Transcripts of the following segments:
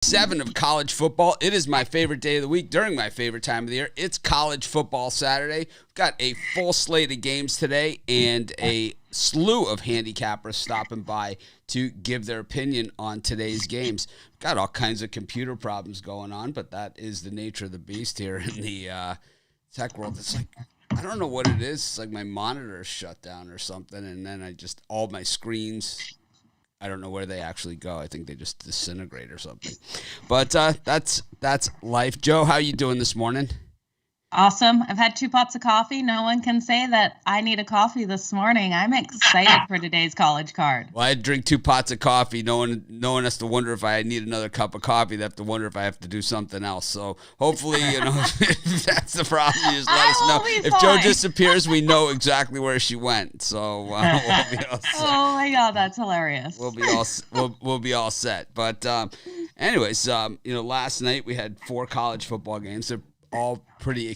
7 of college football. It is my favorite day of the week during my favorite time of the year. It's college football Saturday. We've got a full slate of games today and a slew of handicappers stopping by to give their opinion on today's games. Got all kinds of computer problems going on, but that is the nature of the beast here in the tech world. It's like, I don't know what it is. It's like my monitor is shut down or something, and then all my screens, I don't know where they actually go. I think they just disintegrate or something. But that's life. Joe, how you doing this morning? Awesome. I've had 2 pots of coffee. No one can say that I need a coffee this morning. I'm excited for today's college card. Well, I drink 2 pots of coffee. No one has to wonder if I need another cup of coffee. They have to wonder if I have to do something else. So hopefully, if that's the problem, you just let us know. If Joe disappears, we know exactly where she went. So we'll be all set. Oh my God, that's hilarious. We'll be all set. But anyways, last night we had 4 college football games. They're all pretty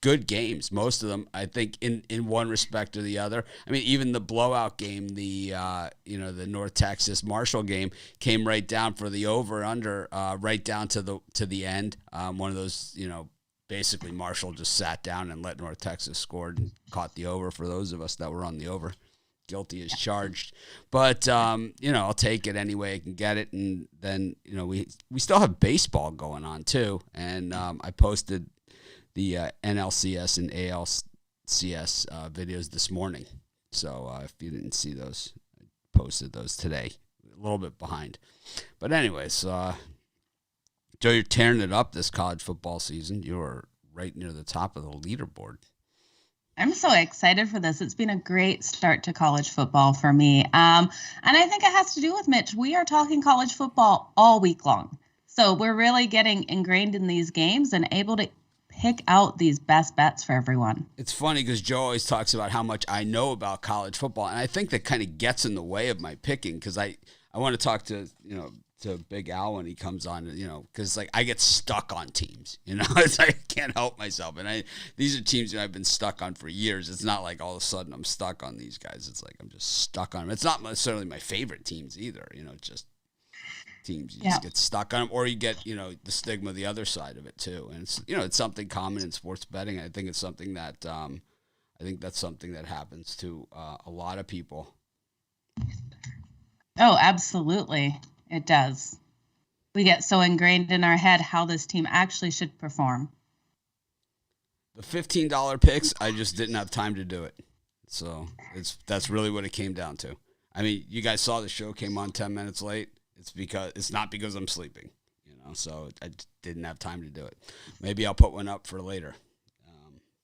good games. Most of them, I think, in one respect or the other. I mean, even the blowout game, the North Texas Marshall game, came right down for the over under, right down to the end. One of those, basically Marshall just sat down and let North Texas score and caught the over. For those of us that were on the over, guilty as charged. But I'll take it any way I can get it. And then we still have baseball going on too. And I posted the NLCS and ALCS videos this morning. So if you didn't see those, I posted those today. A little bit behind, but anyways, Joe, you're tearing it up this college football season. You're right near the top of the leaderboard. I'm so excited for this. It's been a great start to college football for me. And I think it has to do with Mitch. We are talking college football all week long. So we're really getting ingrained in these games and able to pick out these best bets for everyone. It's funny because Joe always talks about how much I know about college football. And I think that kind of gets in the way of my picking because I want to talk to Big Al when he comes on, because I get stuck on teams, it's like I can't help myself. And these are teams that I've been stuck on for years. It's not like all of a sudden I'm stuck on these guys. It's like I'm just stuck on them. It's not necessarily my favorite teams either, just teams you just get stuck on them, or you get, the stigma the other side of it too. And it's, it's something common in sports betting. I think it's something that, that's something that happens to a lot of people. Oh, absolutely. It does. We get so ingrained in our head how this team actually should perform. The $15 picks, I just didn't have time to do it. So that's really what it came down to. I mean, you guys saw the show came on 10 minutes late. It's not because I'm sleeping, so I didn't have time to do it. Maybe I'll put one up for later.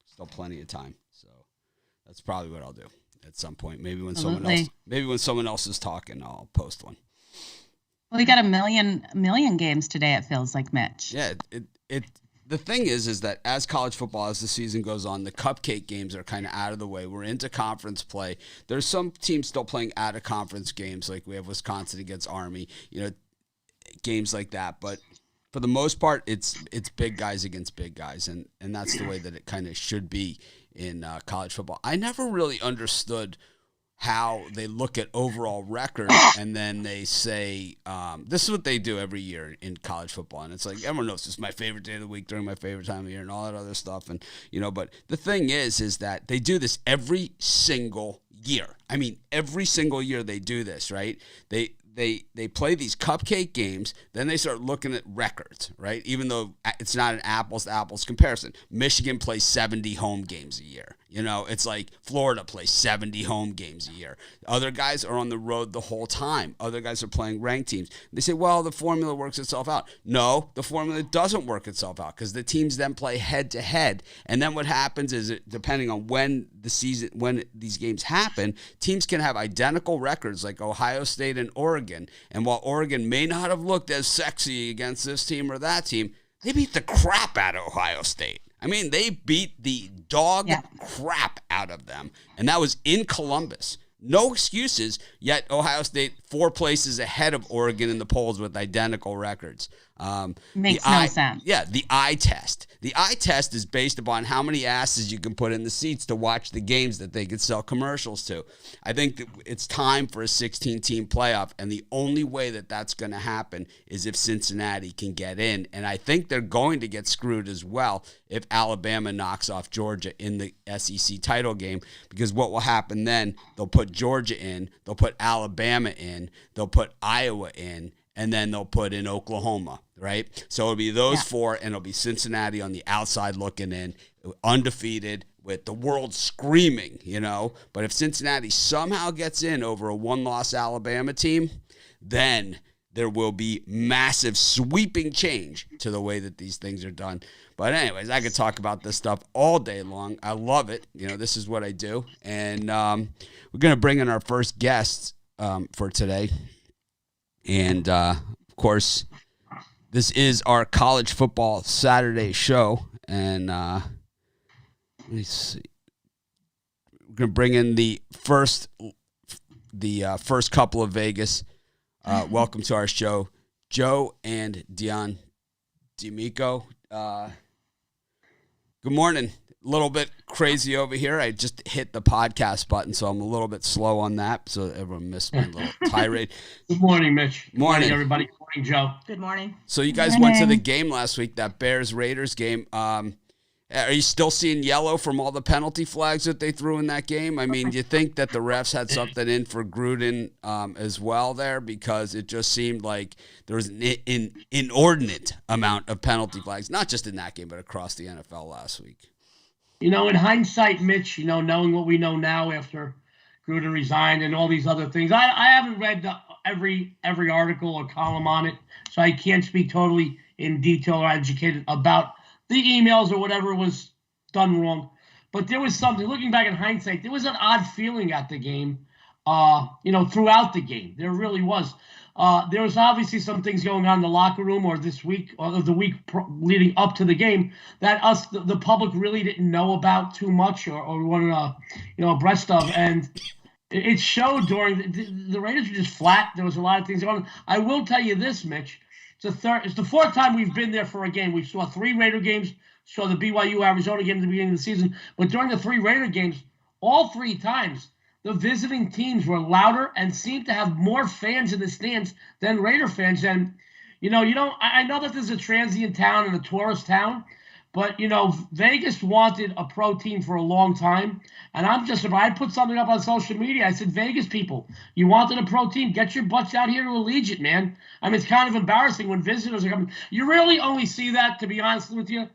Still plenty of time. So that's probably what I'll do at some point. Maybe when someone else is talking, I'll post one. Well, we got a million games today, it feels like, Mitch. Yeah, the thing is that as college football, as the season goes on, the cupcake games are kind of out of the way. We're into conference play. There's some teams still playing out of conference games, like we have Wisconsin against Army, games like that. But for the most part, it's big guys against big guys, and that's the way that it kind of should be in college football. I never really understood how they look at overall record and then they say, this is what they do every year in college football. And it's like, everyone knows this is my favorite day of the week during my favorite time of year and all that other stuff. And, but the thing is that they do this every single year. I mean, every single year they do this, right? They play these cupcake games, then they start looking at records, right? Even though it's not an apples-to-apples comparison. Michigan plays 70 home games a year. It's like Florida plays 70 home games a year. Other guys are on the road the whole time. Other guys are playing ranked teams. They say, well, the formula works itself out. No, the formula doesn't work itself out because the teams then play head-to-head. And then what happens is, depending on when these games happen, teams can have identical records like Ohio State and Oregon. And while Oregon may not have looked as sexy against this team or that team, they beat the crap out of Ohio State. I mean, they beat the dog crap out of them. And that was in Columbus. No excuses, yet Ohio State 4 places ahead of Oregon in the polls with identical records. Makes no sense. Yeah, the eye test. The eye test is based upon how many asses you can put in the seats to watch the games that they could sell commercials to. I think that it's time for a 16-team playoff, and the only way that that's going to happen is if Cincinnati can get in. And I think they're going to get screwed as well if Alabama knocks off Georgia in the SEC title game, because what will happen then, they'll put Georgia in, they'll put Alabama in, they'll put Iowa in, and then they'll put in Oklahoma, right? So it'll be those 4, and it'll be Cincinnati on the outside looking in, undefeated, with the world screaming, But if Cincinnati somehow gets in over a 1-loss Alabama team, then there will be massive sweeping change to the way that these things are done. But anyways, I could talk about this stuff all day long. I love it. This is what I do. And we're going to bring in our first guest for today. And, of course, this is our College Football Saturday show. And let me see. We're going to bring in the first couple of Vegas. Welcome to our show, Joe and Dion D'Amico. Good morning. A little bit crazy over here. I just hit the podcast button, so I'm a little bit slow on that, so everyone missed my little tirade. Good morning, Mitch. Good morning, everybody. Good morning, Joe. Good morning. So you guys went to the game last week, that Bears-Raiders game. Are you still seeing yellow from all the penalty flags that they threw in that game? I mean, do you think that the refs had something in for Gruden as well there? Because it just seemed like there was an inordinate amount of penalty flags, not just in that game, but across the NFL last week. In hindsight, Mitch, knowing what we know now after Gruden resigned and all these other things, I haven't read every article or column on it, so I can't speak totally in detail or educated about the emails or whatever was done wrong. But there was something, looking back in hindsight, there was an odd feeling at the game, throughout the game. There really was. There was obviously some things going on in the locker room or this week or the week leading up to the game that us, the public, really didn't know about too much or weren't, abreast of. And it showed during the Raiders were just flat. There was a lot of things going on. I will tell you this, Mitch. It's the 4th time we've been there for a game. We saw 3 Raider games, saw the BYU-Arizona game at the beginning of the season. But during the 3 Raider games, all 3 times, the visiting teams were louder and seemed to have more fans in the stands than Raider fans. And, I know that this is a transient town and a tourist town, but, Vegas wanted a pro team for a long time. And I put something up on social media. I said, Vegas people, you wanted a pro team. Get your butts out here to Allegiant, man. I mean, it's kind of embarrassing when visitors are coming. You really only see that, to be honest with you,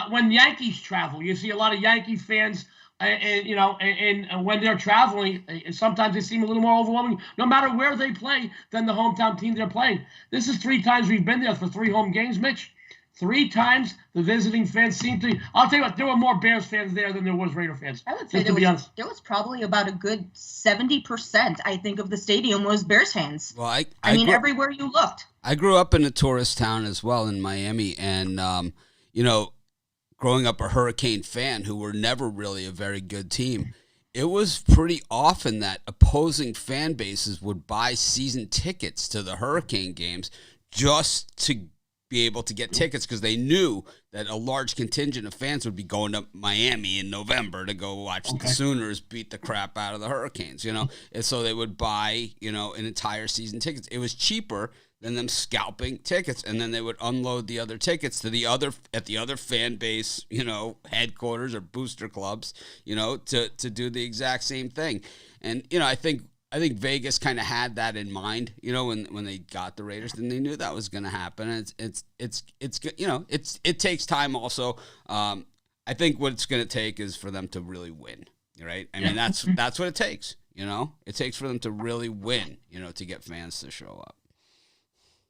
when Yankees travel. You see a lot of Yankee fans, and when they're traveling, sometimes they seem a little more overwhelming, no matter where they play, than the hometown team they're playing. This is 3 times we've been there for 3 home games, Mitch. 3 times the visiting fans seem to. I'll tell you what, there were more Bears fans there than there was Raider fans. I would say there was probably about a good 70%, I think, of the stadium was Bears fans. Well, I mean, everywhere you looked. I grew up in a tourist town as well in Miami, and growing up a Hurricane fan who were never really a very good team, it was pretty often that opposing fan bases would buy season tickets to the Hurricane games just to be able to get tickets, because they knew that a large contingent of fans would be going to Miami in November to go watch the Sooners beat the crap out of the Hurricanes, and so they would buy, an entire season tickets. It was cheaper than them scalping tickets, and then they would unload the other tickets to the other fan base, headquarters or booster clubs, to do the exact same thing. And I think Vegas kind of had that in mind, when they got the Raiders, and they knew that was going to happen. And it takes time also. I think what it's going to take is for them to really win, right? I mean, that's what it takes, It takes for them to really win, to get fans to show up.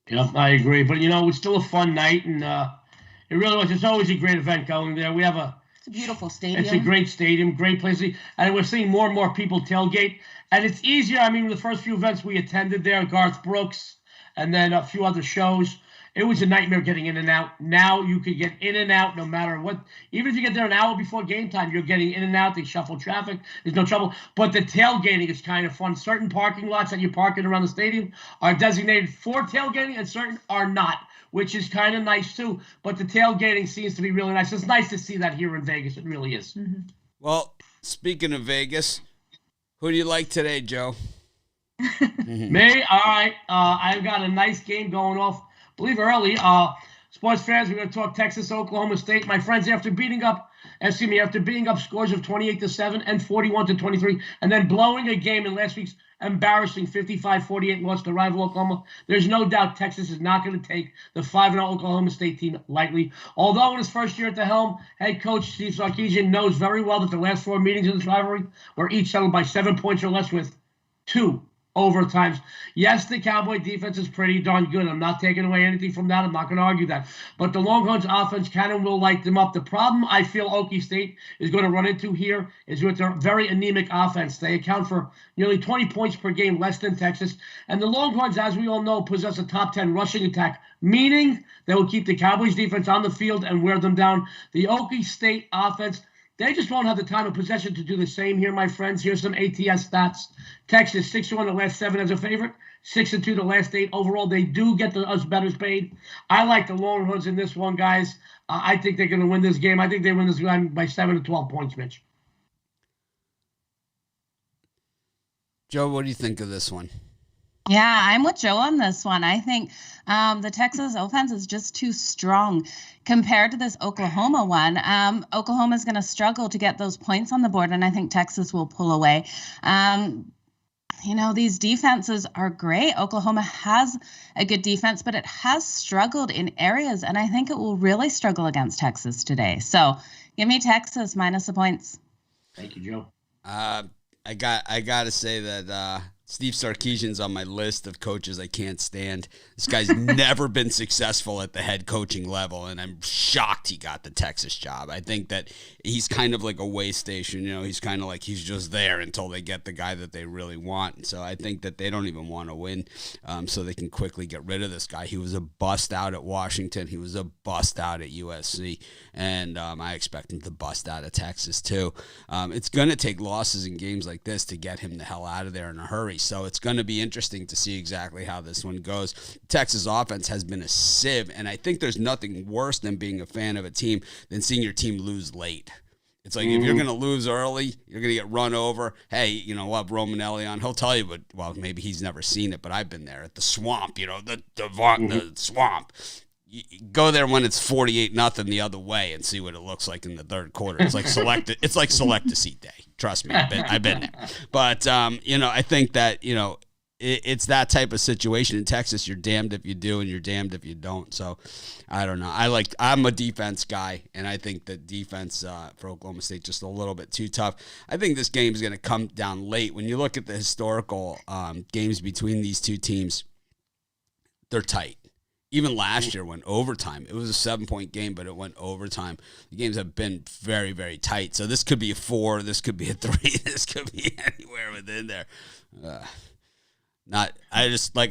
Yeah, I agree. But, it was still a fun night, and it really was. It's always a great event going there. It's a beautiful stadium. It's a great stadium, great place. And we're seeing more and more people tailgate. And it's easier. I mean, the first few events we attended there, Garth Brooks, and then a few other shows, It was a nightmare getting in and out. Now you could get in and out no matter what. Even if you get there an hour before game time, you're getting in and out. They shuffle traffic. There's no trouble. But the tailgating is kind of fun. Certain parking lots that you're parking around the stadium are designated for tailgating and certain are not, which is kind of nice too. But the tailgating seems to be really nice. It's nice to see that here in Vegas. It really is. Mm-hmm. Well, speaking of Vegas, who do you like today, Joe? Me? All right. I've got a nice game going off, believe early. Sports fans, we're going to talk Texas, Oklahoma State. My friends, after beating up scores of 28-7 and 41-23, and then blowing a game in last week's embarrassing 55-48 loss to rival Oklahoma, there's no doubt Texas is not going to take the 5-0 Oklahoma State team lightly. Although in his first year at the helm, head coach Steve Sarkisian knows very well that the last 4 meetings in this rivalry were each settled by 7 points or less with 2 overtimes. Yes, the Cowboy defense is pretty darn good. I'm not taking away anything from that. I'm not going to argue that. But the Longhorns offense can and will light them up. The problem I feel Okie State is going to run into here is with their very anemic offense. They account for nearly 20 points per game less than Texas. And the Longhorns, as we all know, possess a top 10 rushing attack, meaning they will keep the Cowboys defense on the field and wear them down. The Okie State offense, they just won't have the time of possession to do the same here, my friends. Here's some ATS stats. Texas, 6-1 the last 7 as a favorite, 6-2 the last 8 overall. They do get us bettors paid. I like the Longhorns in this one, guys. I think they're going to win this game. I think they win this game by 7 to 12 points, Mitch. Joe, what do you think of this one? Yeah, I'm with Joe on this one. I think the Texas offense is just too strong compared to this Oklahoma one. Oklahoma is going to struggle to get those points on the board, and I think Texas will pull away. These defenses are great. Oklahoma has a good defense, but it has struggled in areas, and I think it will really struggle against Texas today. So give me Texas minus the points. Thank you, Joe. I got to say that Steve Sarkisian's on my list of coaches I can't stand. This guy's never been successful at the head coaching level, and I'm shocked he got the Texas job. I think that he's kind of like a way station. He's kind of like he's just there until they get the guy that they really want. So I think that they don't even want to win, so they can quickly get rid of this guy. He was a bust out at Washington. He was a bust out at USC, and I expect him to bust out at Texas too. It's going to take losses in games like this to get him the hell out of there in a hurry. So it's going to be interesting to see exactly how this one goes. Texas offense has been a sieve, and I think there's nothing worse than being a fan of a team than seeing your team lose late. It's like if you're going to lose early, you're going to get run over. Hey, we'll have Roman Elion. He'll tell you, but maybe he's never seen it, but I've been there at the swamp, the swamp. You go there when it's 48-0 the other way and see what it looks like in the third quarter. It's like select a seat day. Trust me, I've been there. But I think that it's that type of situation in Texas. You're damned if you do, and you're damned if you don't. So I don't know. I'm a defense guy, and I think the defense for Oklahoma State just a little bit too tough. I think this game is going to come down late. When you look at the historical games between these two teams, they're tight. Even last year went overtime. It was a 7-point game, but it went overtime. The games have been very, very tight. So this could be a 4. This could be a 3. This could be anywhere within there. Like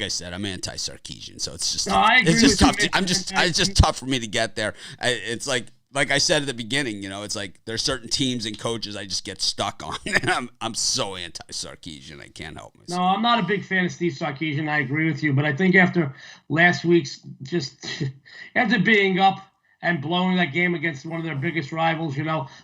I said, I'm anti-Sarkisian, so it's just tough. It's just tough. It's just tough for me to get there. It's like I said at the beginning, it's like there's certain teams and coaches I just get stuck on, and I'm so anti-Sarkisian, I can't help myself. No, I'm not a big fan of Steve Sarkisian. I agree with you, but I think after last week's after being up and blowing that game against one of their biggest rivals,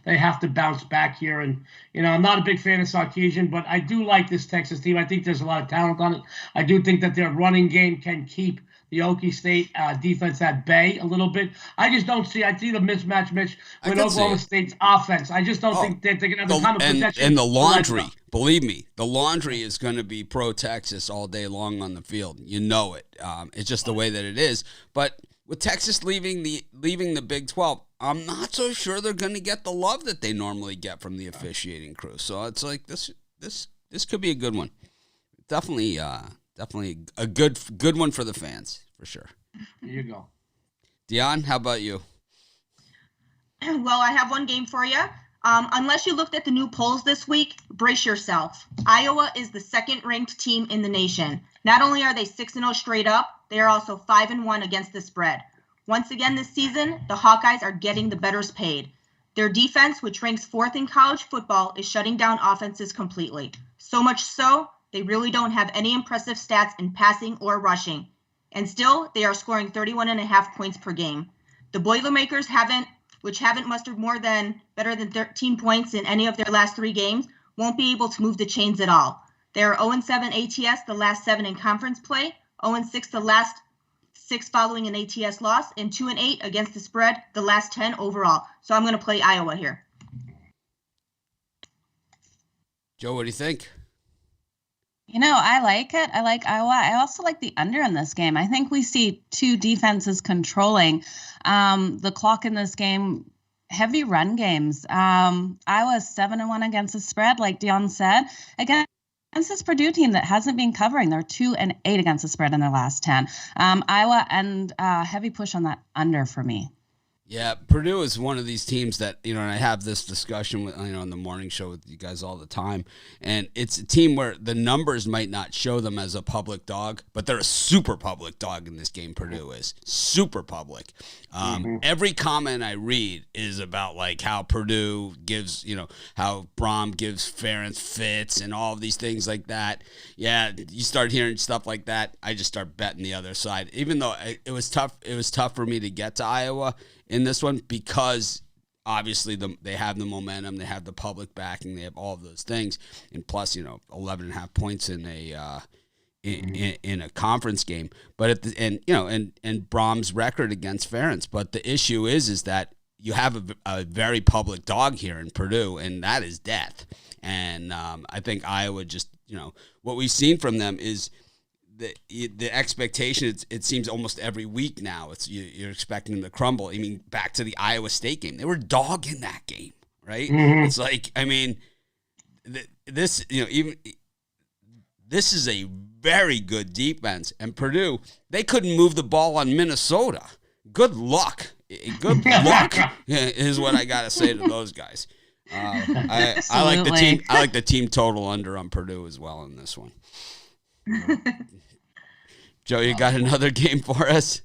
they have to bounce back here. And, I'm not a big fan of Sarkisian, but I do like this Texas team. I think there's a lot of talent on it. I do think that their running game can keep the Okie State defense at bay a little bit. I just don't see. I see the mismatch, Mitch, with Oklahoma State's offense. I just don't think that they're going to have the time of possession. And the laundry, believe me, the laundry is going to be pro-Texas all day long on the field. You know it. It's just the way that it is. But with Texas leaving the Big 12, I'm not so sure they're going to get the love that they normally get from the officiating crew. So it's like this could be a good one. Definitely a good one for the fans, for sure. There you go. Dion, how about you? Well, I have one game for you. Unless you looked at the new polls this week, brace yourself. Iowa is the second-ranked team in the nation. Not only are they 6-0 straight up, they are also 5-1 against the spread. Once again this season, the Hawkeyes are getting the bettors paid. Their defense, which ranks 4th in college football, is shutting down offenses completely. So much so, they really don't have any impressive stats in passing or rushing. And still, they are scoring 31.5 points per game. The Boilermakers haven't mustered better than 13 points in any of their last 3 games, won't be able to move the chains at all. They are 0-7 ATS the last 7 in conference play, 0-6 the last 6 following an ATS loss, and 2-8 against the spread the last 10 overall. So I'm going to play Iowa here. Joe, what do you think? I like it. I like Iowa. I also like the under in this game. I think we see 2 defenses controlling the clock in this game. Heavy run games. Iowa's 7-1 against the spread, like Dion said. Against this Purdue team that hasn't been covering, they're 2-8 against the spread in their last 10. Iowa and heavy push on that under for me. Yeah, Purdue is one of these teams that, and I have this discussion with, on the morning show with you guys all the time. And it's a team where the numbers might not show them as a public dog, but they're a super public dog in this game. Purdue is super public. Every comment I read is about like how Purdue gives, how Brom gives Ferentz fits and all of these things like that. Yeah, you start hearing stuff like that, I just start betting the other side. Even though it was tough for me to get to Iowa in this one because obviously they have the momentum, they have the public backing, they have all of those things, and plus 11.5 points in a in a conference game. But and Brom's record against Ferentz. But the issue is that you have a very public dog here in Purdue, and that is death. And I think Iowa just what we've seen from them is. The expectation, it seems almost every week now, you're expecting them to crumble. I mean, back to the Iowa State game. They were dog in that game, right? Mm-hmm. It's like, this is a very good defense. And Purdue, they couldn't move the ball on Minnesota. Good luck. Good luck is what I got to say to those guys. I like the team. I like the team total under on Purdue as well in this one. Joe, you got another game for us?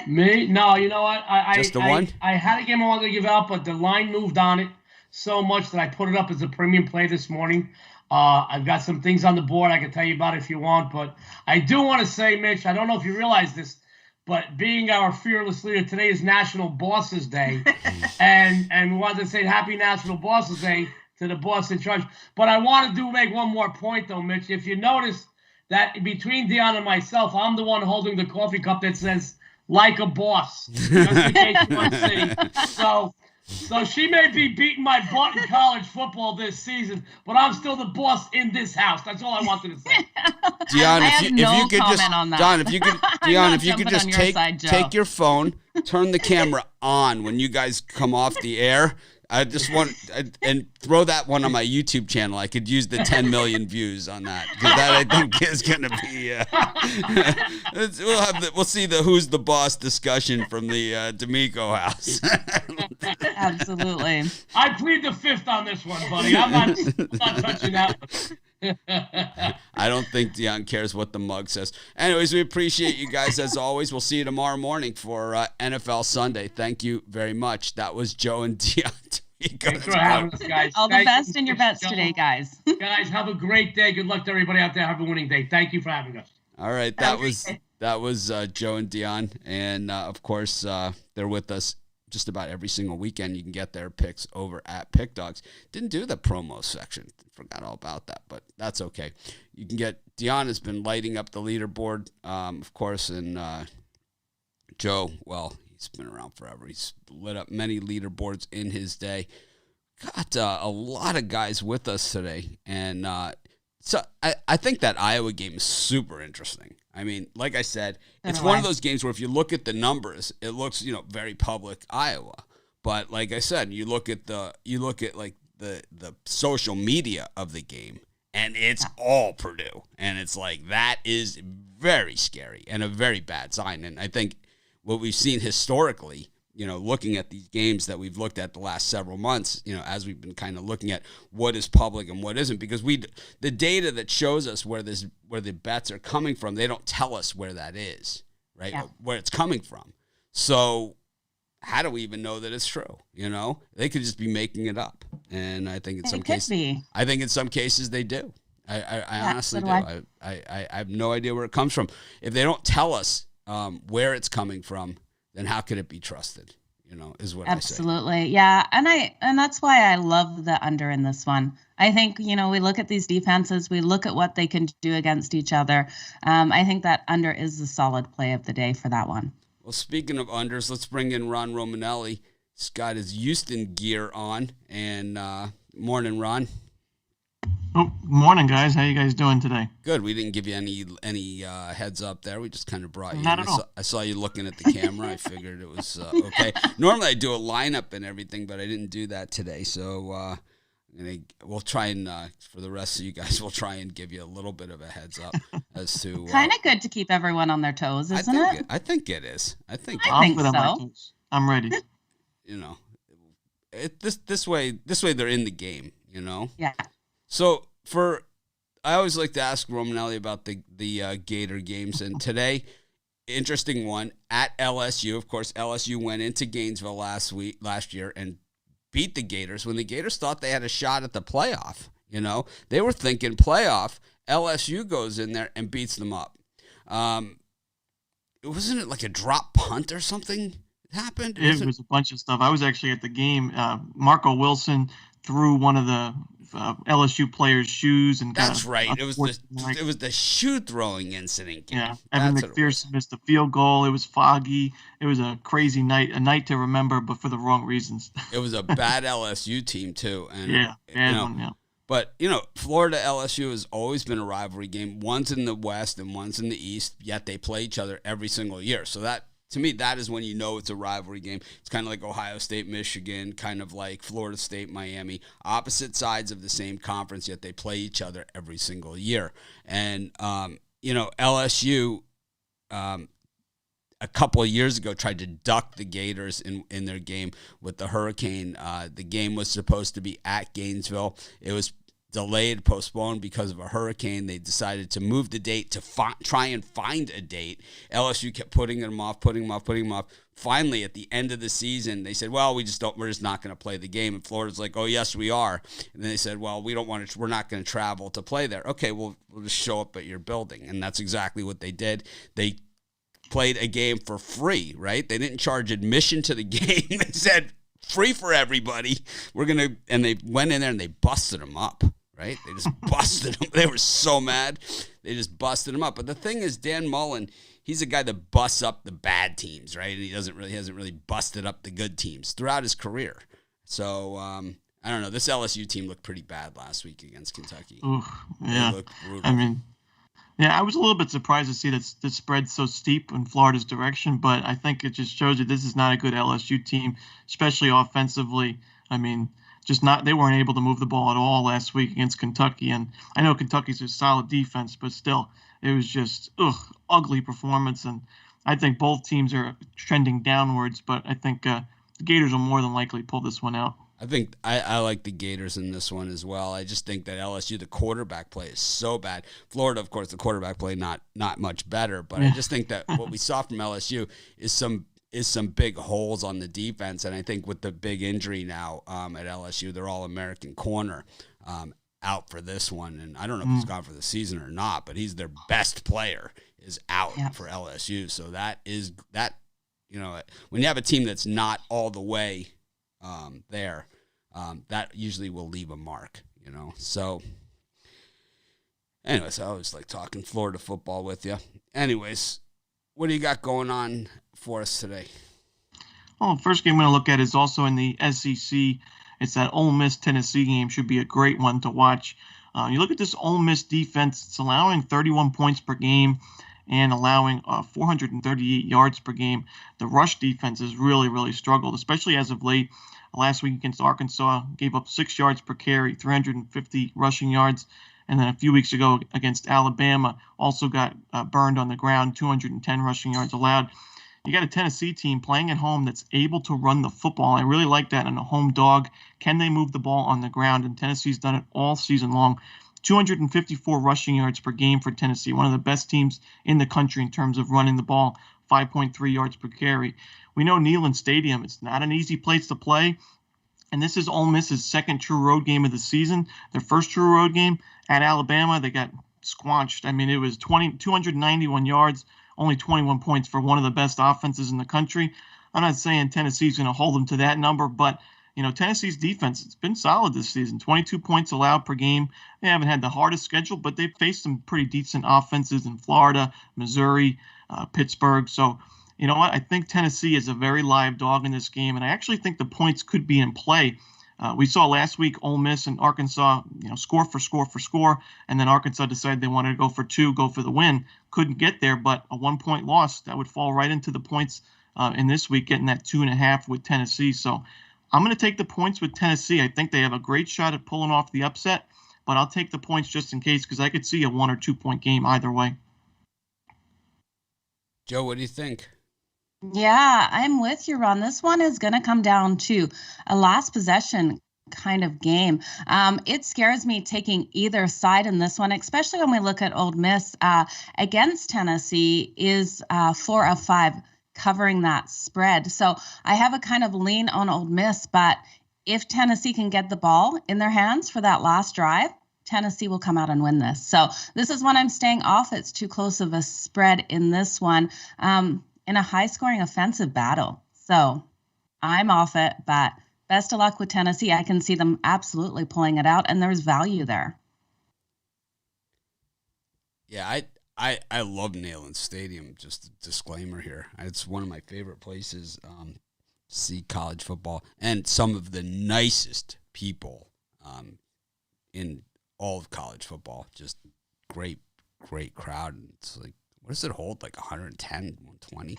Me? No, you know what? Just the one? I had a game I wanted to give out, but the line moved on it so much that I put it up as a premium play this morning. I've got some things on the board I can tell you about if you want, but I do want to say, Mitch, I don't know if you realize this, but being our fearless leader, today is National Bosses Day, and we wanted to say Happy National Bosses Day to the boss in charge. But I want to make one more point, though, Mitch. If you notice, that between Dion and myself, I'm the one holding the coffee cup that says, like a boss, just in case you want to see. So she may be beating my butt in college football this season, but I'm still the boss in this house. That's all I wanted to say. Dion, if you could just take your phone, turn the camera on when you guys come off the air. I just want and throw that one on my YouTube channel. I could use the 10 million views on that because that I think is going to be. We'll see the who's the boss discussion from the D'Amico house. Absolutely. I plead the fifth on this one, buddy. I'm not touching that one. I don't think Dion cares what the mug says. Anyways, we appreciate you guys as always. We'll see you tomorrow morning for NFL Sunday. Thank you very much. That was Joe and Dion. Thanks for having us, guys. All the best in your bets today, guys. Guys, have a great day. Good luck to everybody out there. Have a winning day. Thank you for having us. All right, that was Joe and Dion, and of course they're with us just about every single weekend. You can get their picks over at Pick Dogs. Didn't do the promo section. Forgot all about that, but that's okay. You can get Dion has been lighting up the leaderboard, of course, and Joe, well, he's been around forever. He's lit up many leaderboards in his day. Got a lot of guys with us today, and so I think that Iowa game is super interesting. I mean, like I said, it's one of those games where if you look at the numbers, it looks, very public Iowa. But like I said, you look at the social media of the game, and it's all Purdue. And it's like that is very scary and a very bad sign. And I think what we've seen historically, looking at these games that we've looked at the last several months, as we've been kind of looking at what is public and what isn't, because the data that shows us where the bets are coming from, they don't tell us where that is, right? Yeah. Where it's coming from. So how do we even know that it's true? They could just be making it up. And I think in some cases they do. I honestly do. I have no idea where it comes from. If they don't tell us where it's coming from, then how could it be trusted? Is what Absolutely. I say. Yeah. And that's why I love the under in this one. I think, we look at these defenses, we look at what they can do against each other. I think that under is the solid play of the day for that one. Well, speaking of unders, let's bring in Ron Romanelli. He's got his Houston gear on. And morning, Ron. Oh, morning, guys. How you guys doing today? Good. We didn't give you any heads up there. We just kind of brought you Not in. at all. I saw you looking at the camera. I figured it was okay. Normally I do a lineup and everything, but I didn't do that today. So we'll try and for the rest of you guys, we'll try and give you a little bit of a heads up as to kind of good to keep everyone on their toes, isn't it? I think it is. I think so. I'm ready. This way they're in the game. Yeah. So I always like to ask Romanelli about the Gator games, and today, interesting one at LSU. Of course, LSU went into Gainesville last year and beat the Gators when the Gators thought they had a shot at the playoff. They were thinking playoff. LSU goes in there and beats them up. Wasn't it like a drop punt or something happened? It was a bunch of stuff. I was actually at the game. Marco Wilson threw one of the LSU players' shoes, and that's right. It was the shoe throwing incident game. Yeah, Evan McPherson missed a field goal. It was foggy. It was a crazy night, a night to remember, but for the wrong reasons. It was a bad LSU team too, and yeah. But Florida LSU has always been a rivalry game. One's in the West and one's in the East. Yet they play each other every single year. So that, to me, that is when it's a rivalry game. It's kind of like Ohio State, Michigan, kind of like Florida State, Miami. Opposite sides of the same conference, yet they play each other every single year. And, LSU a couple of years ago tried to duck the Gators in their game with the Hurricane. The game was supposed to be at Gainesville. It was delayed, postponed because of a hurricane. They decided to move the date to try and find a date. LSU kept putting them off. Finally, at the end of the season, they said, "Well, we're just not going to play the game." And Florida's like, "Oh, yes, we are." And then they said, "Well, we're not going to travel to play there." Okay, we'll just show up at your building, and that's exactly what they did. They played a game for free, right? They didn't charge admission to the game. They said free for everybody. And they went in there and they busted them up. Right? They just busted them. They were so mad. They just busted them up. But the thing is, Dan Mullen, he's a guy that busts up the bad teams, right? And he hasn't really busted up the good teams throughout his career. So I don't know. This LSU team looked pretty bad last week against Kentucky. Ooh, yeah. They looked brutal. I was a little bit surprised to see that the spread so steep in Florida's direction, but I think it just shows you this is not a good LSU team, especially offensively. They weren't able to move the ball at all last week against Kentucky. And I know Kentucky's a solid defense, but still, it was just ugly performance. And I think both teams are trending downwards, but I think the Gators will more than likely pull this one out. I think I like the Gators in this one as well. I just think that LSU, the quarterback play is so bad. Florida, of course, the quarterback play not much better, but I just think that what we saw from LSU is some big holes on the defense, and I think with the big injury now at LSU, their All-American corner out for this one, and I don't know if he's gone for the season or not, but he's their best player is out for LSU. So that when you have a team that's not all the way there, that usually will leave a mark, So, anyways, I always like talking Florida football with you. Anyways, what do you got going on for us today? Well, the first game I'm going to look at is also in the SEC. It's that Ole Miss-Tennessee game. Should be a great one to watch. You look at this Ole Miss defense. It's allowing 31 points per game and allowing 438 yards per game. The rush defense has really, really struggled, especially as of late. Last week against Arkansas, gave up 6 yards per carry, 350 rushing yards. And then a few weeks ago against Alabama, also got burned on the ground, 210 rushing yards allowed. you got a Tennessee team playing at home that's able to run the football. I really like that in a home dog. Can they move the ball on the ground? And Tennessee's done it all season long. 254 rushing yards per game for Tennessee, one of the best teams in the country in terms of running the ball, 5.3 yards per carry. We know Neyland Stadium, it's not an easy place to play. And this is Ole Miss's second true road game of the season. Their first true road game at Alabama, they got squanched. I mean, it was 291 yards, only 21 points for one of the best offenses in the country. I'm not saying Tennessee's going to hold them to that number, but Tennessee's defense, it's been solid this season. 22 points allowed per game. They haven't had the hardest schedule, but they've faced some pretty decent offenses in Florida, Missouri, Pittsburgh. So, you know what? I think Tennessee is a very live dog in this game, and I actually think the points could be in play. We saw last week Ole Miss and Arkansas, score for score, and then Arkansas decided they wanted to go for two, go for the win. Couldn't get there, but a 1-point loss, that would fall right into the points in this week, getting that 2.5 with Tennessee. So I'm going to take the points with Tennessee. I think they have a great shot at pulling off the upset, but I'll take the points just in case because I could see a 1 or 2 point game either way. Joe, what do you think? Yeah, I'm with you, Ron. This one is going to come down to a last possession kind of game. It scares me taking either side in this one, especially when we look at Ole Miss against Tennessee is 4 of 5 covering that spread. So I have a kind of lean on Ole Miss, but if Tennessee can get the ball in their hands for that last drive, Tennessee will come out and win this. So this is one I'm staying off. It's too close of a spread in this one. In a high-scoring offensive battle. So I'm off it, but best of luck with Tennessee. I can see them absolutely pulling it out, and there's value there. Yeah, I love Neyland Stadium. Just a disclaimer here. It's one of my favorite places to see college football, and some of the nicest people in all of college football. Just great crowd. And it's like, what does it hold? Like 110, 120,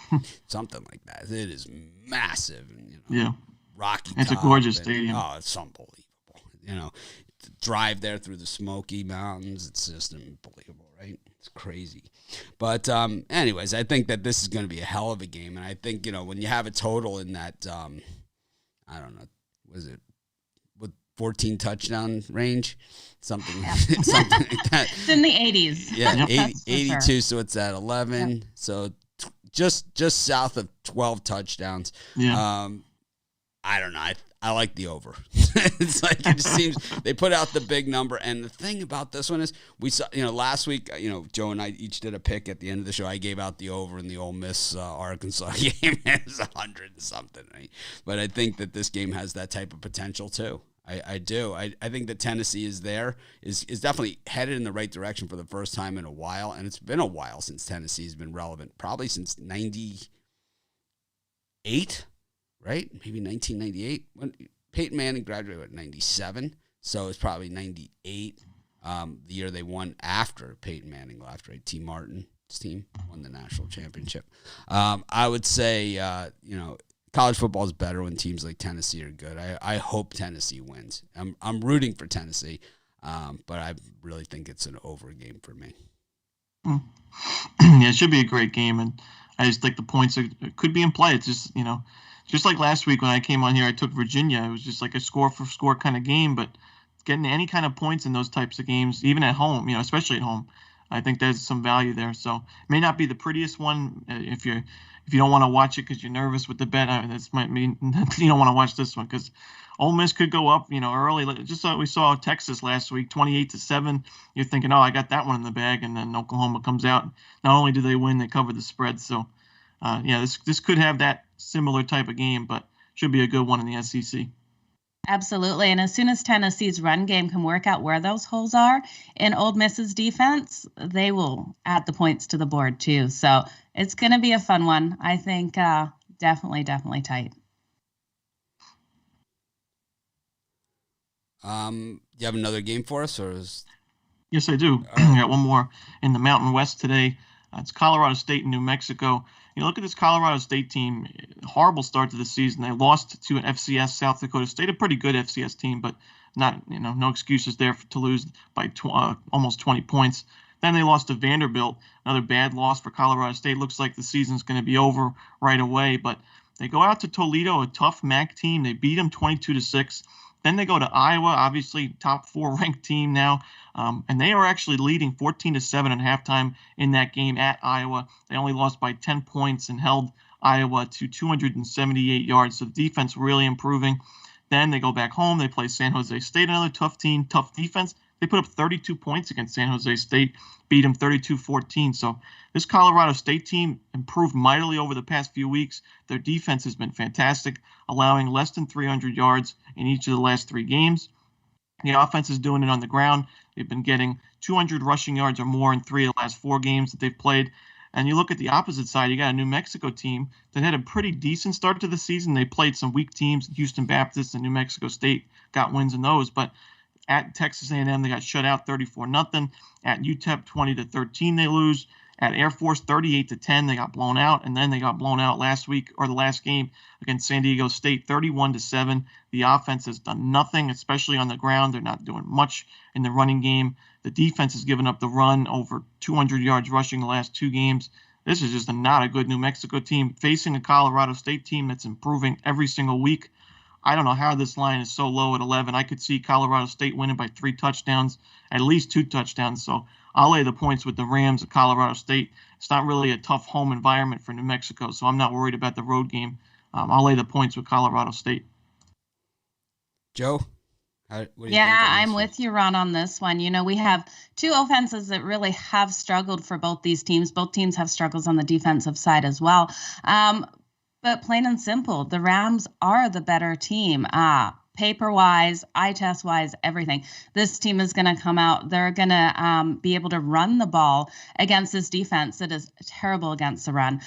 something like that. It is massive, and yeah, rocky. It's a gorgeous stadium. Oh, it's unbelievable. To drive there through the Smoky Mountains, it's just unbelievable, right? It's crazy. But anyways, I think that this is going to be a hell of a game, and I think when you have a total in that, I don't know, was it with 14 touchdown range? Something like that. It's in the 80s. Yeah, 82, sure. so it's at 11. Yeah. So just south of 12 touchdowns. Yeah. I don't know. I like the over. It's like it just seems they put out the big number. And the thing about this one is we saw, last week, Joe and I each did a pick at the end of the show. I gave out the over in the Ole Miss Arkansas game. It was 100 and something, right? But I think that this game has that type of potential too. I do. I think that Tennessee is definitely headed in the right direction for the first time in a while, and it's been a while since Tennessee's been relevant, probably since 98, right? Maybe 1998. When Peyton Manning graduated at 97, so it's probably 98, the year they won after Peyton Manning left, right? T. Martin's team won the national championship. I would say, college football is better when teams like Tennessee are good. I hope Tennessee wins. I'm rooting for Tennessee, but I really think it's an over game for me. Yeah, it should be a great game, and I just think the points could be in play. It's just just like last week when I came on here, I took Virginia. It was just like a score-for-score kind of game, but getting any kind of points in those types of games, even at home, especially at home, I think there's some value there. So it may not be the prettiest one if you don't want to watch it because you're nervous with the bet. That might mean you don't want to watch this one because Ole Miss could go up, early. Just like we saw Texas last week, 28-7. You're thinking, oh, I got that one in the bag, and then Oklahoma comes out. Not only do they win, they cover the spread. So, this could have that similar type of game, but should be a good one in the SEC. Absolutely. And as soon as Tennessee's run game can work out where those holes are in Ole Miss's defense, they will add the points to the board too. So it's going to be a fun one. I think definitely tight. You have another game for us, or is... Yes, I do. I got one more in the Mountain West today. It's Colorado State and New Mexico. Look at this Colorado State team. Horrible start to the season. They lost to an FCS South Dakota State, a pretty good FCS team, but not, no excuses there to lose by almost 20 points. Then they lost to Vanderbilt, another bad loss for Colorado State. Looks like the season's going to be over right away. But they go out to Toledo, a tough MAC team. They beat them 22-6. Then they go to Iowa, obviously top 4 ranked team now, and they are actually leading 14-7 at halftime in that game at Iowa. They only lost by 10 points and held Iowa to 278 yards. So the defense really improving. Then they go back home. They play San Jose State, another tough team, tough defense. They put up 32 points against San Jose State, beat them 32-14. So this Colorado State team improved mightily over the past few weeks. Their defense has been fantastic, allowing less than 300 yards in each of the last 3 games. The offense is doing it on the ground. They've been getting 200 rushing yards or more in 3 of the last 4 games that they've played. And you look at the opposite side, you got a New Mexico team that had a pretty decent start to the season. They played some weak teams. Houston Baptist and New Mexico State got wins in those. But at Texas A&M, they got shut out 34-0. At UTEP, 20-13, they lose. At Air Force, 38-10, they got blown out. And then they got blown out last week, or the last game against San Diego State, 31-7. The offense has done nothing, especially on the ground. They're not doing much in the running game. The defense has given up the run over 200 yards rushing the last 2 games. This is just not a good New Mexico team facing a Colorado State team that's improving every single week. I don't know how this line is so low at 11. I could see Colorado State winning by 3 touchdowns, at least 2 touchdowns. So I'll lay the points with the Rams at Colorado State. It's not really a tough home environment for New Mexico, so I'm not worried about the road game. I'll lay the points with Colorado State. Joe? I'm with you, Ron, on this one. You know, we have 2 offenses that really have struggled for both these teams. Both teams have struggles on the defensive side as well. But plain and simple, the Rams are the better team. Paper-wise, eye test-wise, everything. This team is going to come out. They're going to be able to run the ball against this defense that is terrible against the run.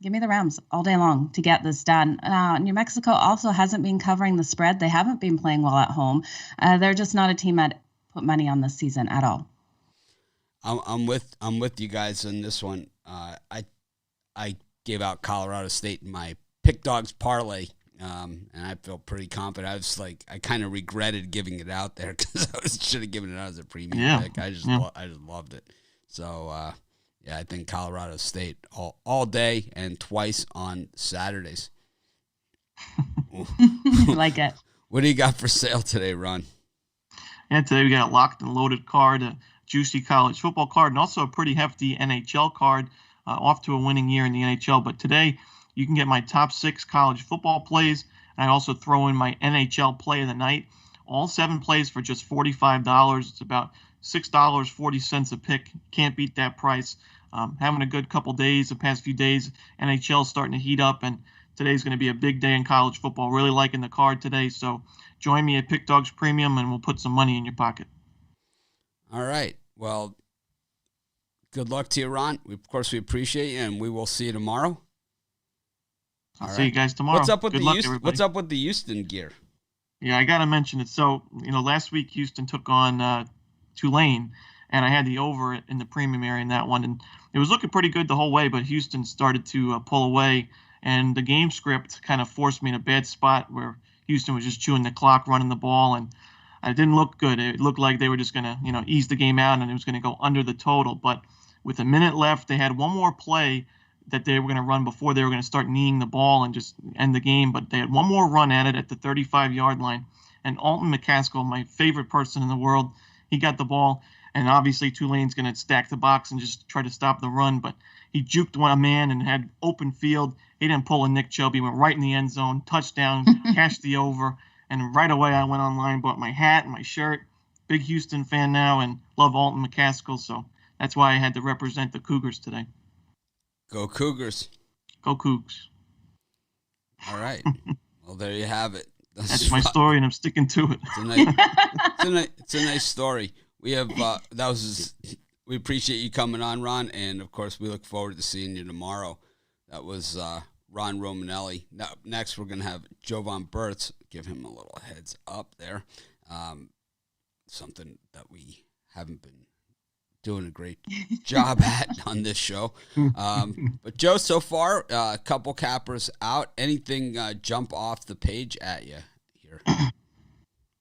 Give me the Rams all day long to get this done. New Mexico also hasn't been covering the spread. They haven't been playing well at home. They're just not a team I'd put money on this season at all. I'm with you guys on this one. I gave out Colorado State in my pick dogs parlay. And I feel pretty confident. I kind of regretted giving it out there because I should have given it out as a premium pick. I just loved it. So, I think Colorado State all day and twice on Saturdays. Like it. What do you got for sale today, Ron? And today we got a locked and loaded card, a juicy college football card, and also a pretty hefty NHL card, off to a winning year in the NHL. But today, you can get my top 6 college football plays, and I also throw in my NHL play of the night. All 7 plays for just $45. It's about $6.40 a pick. Can't beat that price. Having a good couple days, the past few days. NHL's starting to heat up, and today's going to be a big day in college football. Really liking the card today, so join me at Pick Dogs Premium, and we'll put some money in your pocket. All right. Well, good luck to you, Ron. Of course, we appreciate you, and we will see you tomorrow. I'll see you guys tomorrow. What's up with Good luck, the Houston gear? Yeah, I got to mention it. So, last week Houston took on Tulane, and I had the over in the premium area in that one. And it was looking pretty good the whole way, but Houston started to pull away. And the game script kind of forced me in a bad spot where Houston was just chewing the clock, running the ball. And it didn't look good. It looked like they were just going to, ease the game out and it was going to go under the total. But with a minute left, they had one more play that they were going to run before they were going to start kneeing the ball and just end the game. But they had one more run at it at the 35-yard line. And Alton McCaskill, my favorite person in the world, he got the ball. And obviously Tulane's going to stack the box and just try to stop the run. But he juked one man and had open field. He didn't pull a Nick Chubb. He went right in the end zone, touchdown, cashed the over. And right away I went online, bought my hat and my shirt. Big Houston fan now and love Alton McCaskill. So that's why I had to represent the Cougars today. Go Cougars. Go Cougs. All right. Well, there you have it. That's my story, and I'm sticking to it. It's a nice story. We have we appreciate you coming on, Ron, and of course we look forward to seeing you tomorrow. That was Ron Romanelli. Now, next we're gonna have Jovan Burtz. Give him a little heads up there. Something that we haven't been doing a great job at on this show. But Joe, so far, a couple cappers out. Anything jump off the page at you here?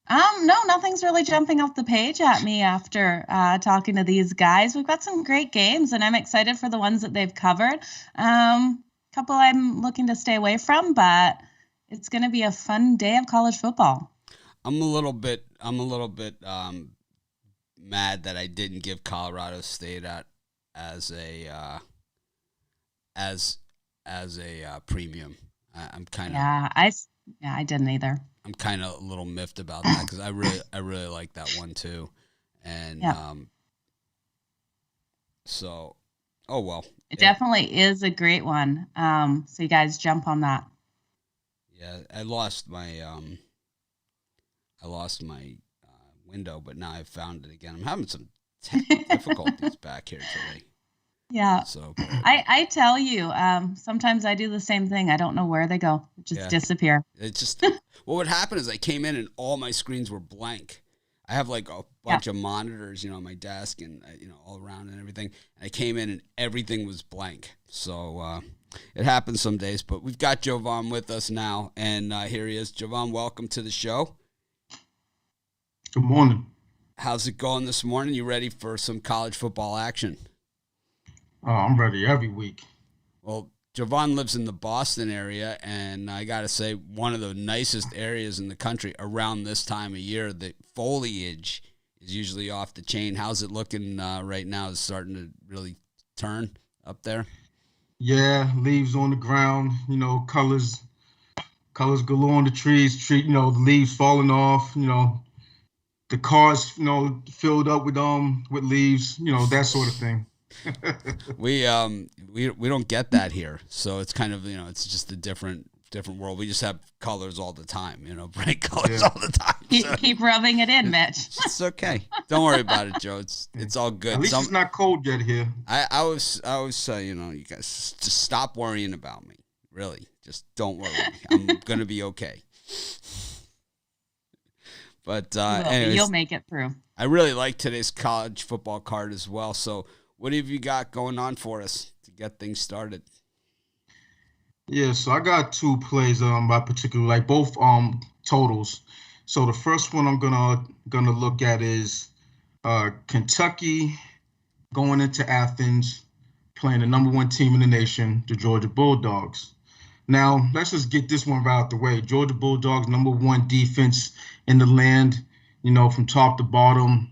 No, nothing's really jumping off the page at me after talking to these guys. We've got some great games, and I'm excited for the ones that they've covered. Couple I'm looking to stay away from, but it's going to be a fun day of college football. I'm a little bit mad that I didn't give Colorado State as a premium. I'm kind of I didn't either. I'm kind of a little miffed about that because I really like that one too, and so oh well. It definitely is a great one. So you guys jump on that. Yeah, I lost my window, but now I've found it again. I'm having some difficulties back here today. Yeah. So I tell you, sometimes I do the same thing. I don't know where they go. Just disappear. It just what would happen is I came in and all my screens were blank. I have like a bunch of monitors, on my desk and all around and everything. And I came in and everything was blank. So it happens some days, but we've got Jovan with us now, and here he is. Jovan, welcome to the show. Good morning. How's it going this morning? You ready for some college football action? Oh, I'm ready every week. Well, Jovan lives in the Boston area, and I got to say, one of the nicest areas in the country around this time of year. The foliage is usually off the chain. How's it looking right now? Is it starting to really turn up there? Yeah, leaves on the ground, colors galore on the trees, the leaves falling off, the cars, filled up with leaves, that sort of thing. We don't get that here, so it's kind of it's just a different world. We just have colors all the time, bright colors all the time. Keep rubbing it in, Mitch. It's okay. Don't worry about it, Joe. It's all good. At least it's not cold yet here. I always say, you guys just stop worrying about me. Really, just don't worry. I'm gonna be okay. But anyways, you'll make it through. I really like today's college football card as well. So what have you got going on for us to get things started? Yeah, so I got two plays by particular, like both totals. So the first one I'm gonna look at is Kentucky going into Athens, playing the number one team in the nation, the Georgia Bulldogs. Now, let's just get this one right out the way. Georgia Bulldogs, number one defense in the land, from top to bottom.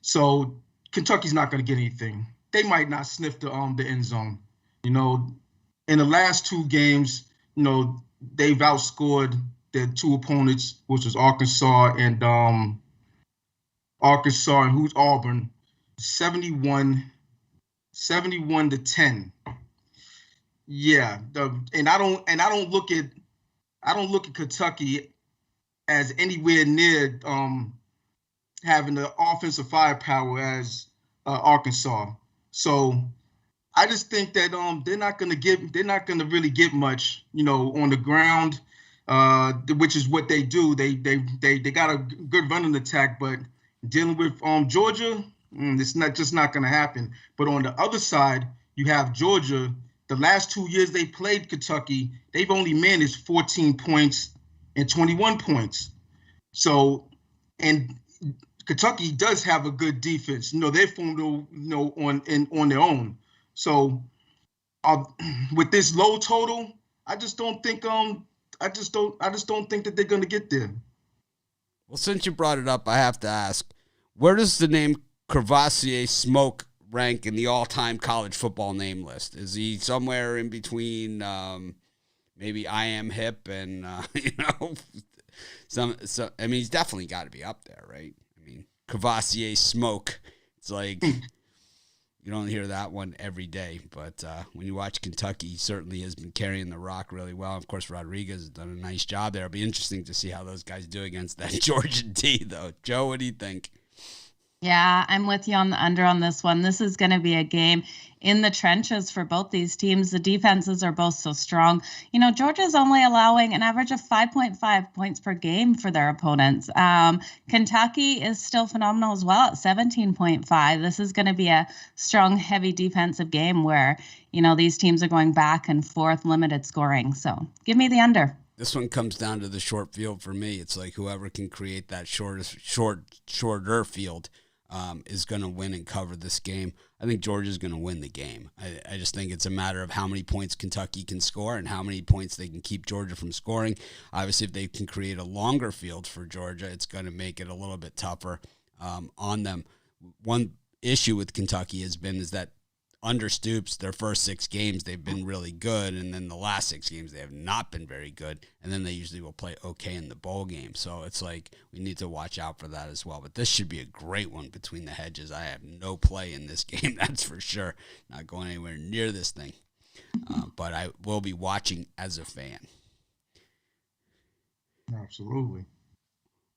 So Kentucky's not going to get anything. They might not sniff the end zone. In the last two games, they've outscored their two opponents, which was Arkansas and Auburn, 71 to 10. Yeah, I don't look at Kentucky as anywhere near having the offensive firepower as Arkansas. So I just think that they're not gonna really get much, on the ground, which is what they do. They got a good running attack, but dealing with Georgia, it's not gonna happen. But on the other side, you have Georgia. The last 2 years they played Kentucky, they've only managed 14 points and 21 points. So, and Kentucky does have a good defense. They're formed, on their own. So, with this low total, I just don't think think that they're going to get there. Well, since you brought it up, I have to ask, where does the name Crevassier Smoke rank in the all-time college football name list? Is he somewhere in between maybe I Am Hip and I mean, he's definitely got to be up there, right? I mean, Crevassier Smoke, it's like you don't hear that one every day, but when you watch Kentucky, he certainly has been carrying the rock really well. Of course, Rodriguez has done a nice job there. It'll be interesting to see how those guys do against that Georgia D, though. Joe, what do you think? Yeah, I'm with you on the under on this one. This is going to be a game in the trenches for both these teams. The defenses are both so strong. Georgia's only allowing an average of 5.5 points per game for their opponents. Kentucky is still phenomenal as well at 17.5. This is going to be a strong, heavy defensive game where, these teams are going back and forth, limited scoring. So give me the under. this one comes down to the short field for me. It's like whoever can create that shorter field is going to win and cover this game. I think Georgia's going to win the game. I just think it's a matter of how many points Kentucky can score and how many points they can keep Georgia from scoring. Obviously, if they can create a longer field for Georgia, it's going to make it a little bit tougher on them. One issue with Kentucky is that under Stoops, their first 6 games, they've been really good. And then the last 6 games, they have not been very good. And then they usually will play okay in the bowl game. So it's like we need to watch out for that as well. But this should be a great one between the hedges. I have no play in this game, that's for sure. Not going anywhere near this thing. But I will be watching as a fan. Absolutely.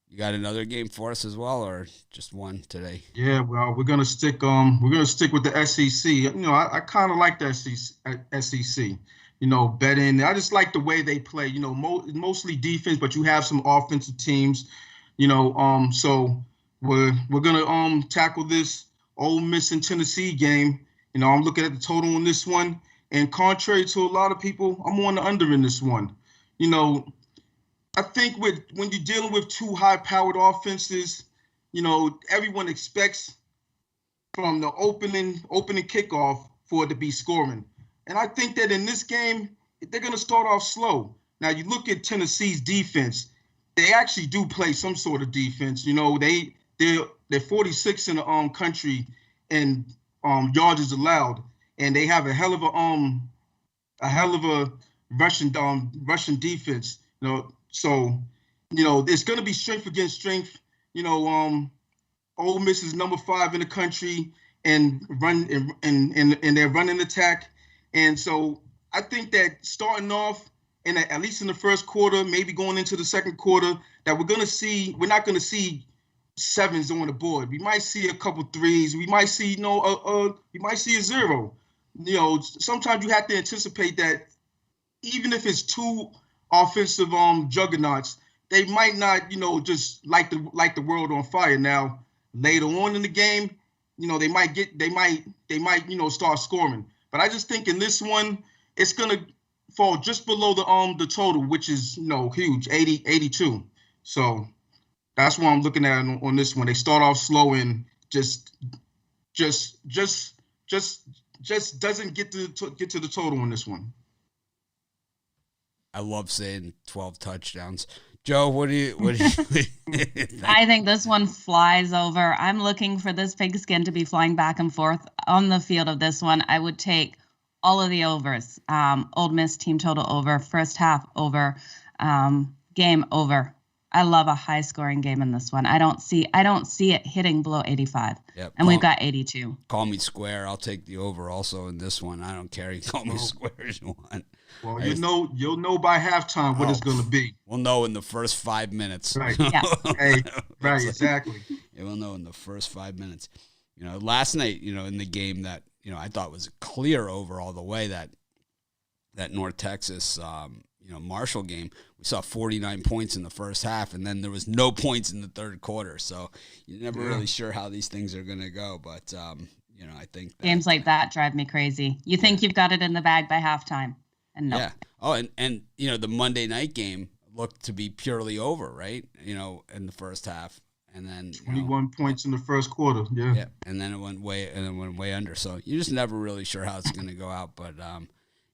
You got another game for us as well, or just one today? Yeah, well, we're gonna stick with the SEC. You know, I kind of like the SEC. You know, betting. I just like the way they play. You know, mostly defense, but you have some offensive teams. You know, so we're gonna tackle this Ole Miss and Tennessee game. You know, I'm looking at the total on this one, and contrary to a lot of people, I'm on the under in this one. You know, I think when you're dealing with 2 high-powered offenses, you know, everyone expects from the opening kickoff for it to be scoring. And I think that in this game, they're going to start off slow. Now, you look at Tennessee's defense, they actually do play some sort of defense. You know, they're 46 in the country in yards allowed, and they have a hell of a Russian defense. You know. So, you know, it's going to be strength against strength. You know, Ole Miss is number 5 in the country and they're running attack. And so I think that starting off at least in the first quarter, maybe going into the second quarter, that we're not going to see 7s on the board. We might see a couple 3s. We might see, we might see a 0. You know, sometimes you have to anticipate that even if it's 2 offensive juggernauts, they might not, you know, just light the world on fire. Now, later on in the game, you know, they might, you know, start scoring. But I just think in this one, it's gonna fall just below the total, which is, you know, huge, 82. So that's what I'm looking at on this one. They start off slow and just doesn't get to the total on this one. I love saying 12 touchdowns. Joe, what do you think? I think this one flies over. I'm looking for this pigskin to be flying back and forth on the field of this one. I would take all of the overs. Ole Miss team total over, first half over, game over. I love a high scoring game in this one. I don't see it hitting below 85. Yep. And we've got 82. Call me square. I'll take the over also in this one. I don't care. You call me square as you want. Well, you'll know by halftime what it's going to be. We'll know in the first 5 minutes. Right. Yeah. Hey, right. Exactly. Yeah, we'll know in the first 5 minutes. You know, last night, you know, in the game that, you know, I thought was a clear over all the way, that North Texas, you know, Marshall game, we saw 49 points in the first half, and then there was no points in the third quarter. So you're never really sure how these things are going to go. But, you know, I think games like that drive me crazy. You think you've got it in the bag by halftime, and no. Yeah. Oh, and you know, the Monday night game looked to be purely over, right? You know, in the first half. And then 21 points in the first quarter. Yeah. Yeah. And then it went way under. So you're just never really sure how it's going to go out. But,